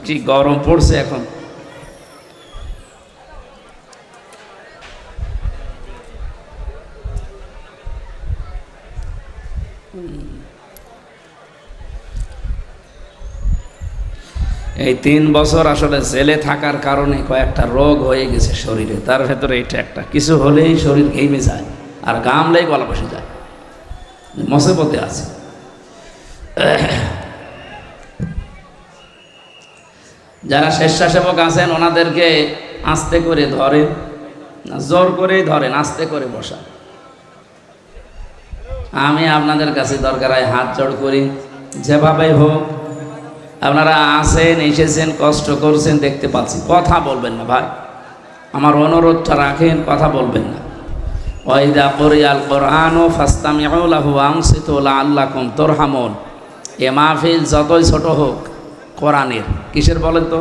কি গরম পড়ছে এখন। এই 3 বছর আসলে জেলে থাকার কারণে কয়েকটা রোগ হয়ে গেছে শরীরে, তার ভেতরে এটা একটা। কিছু হলেই শরীর ঘেমে যায়, আর ঘামলেই গলা বসে যায়, মুসিবতে আছে। যারা স্বেচ্ছাসেবক আছেন ওনাদেরকে আস্তে করে ধরেন, জোর করেই ধরেন, আস্তে করে বসা। আমি আপনাদের কাছে দরকার হয় হাত জোড় করি, যেভাবেই হোক আপনারা আসেন, এসেছেন, কষ্ট করছেন, দেখতে পাচ্ছি, কথা বলবেন না ভাই, আমার অনুরোধটা রাখেন, কথা বলবেন না। ওয়াইদা কুরিয়াল কুরআনু ফাসতামিউ লাহু ওয়া আনসিতু লাআল্লাকুম তুরহামুন। এ মাহফিল যতই ছোট হোক, কোরআনের, কিসের বলেন তো?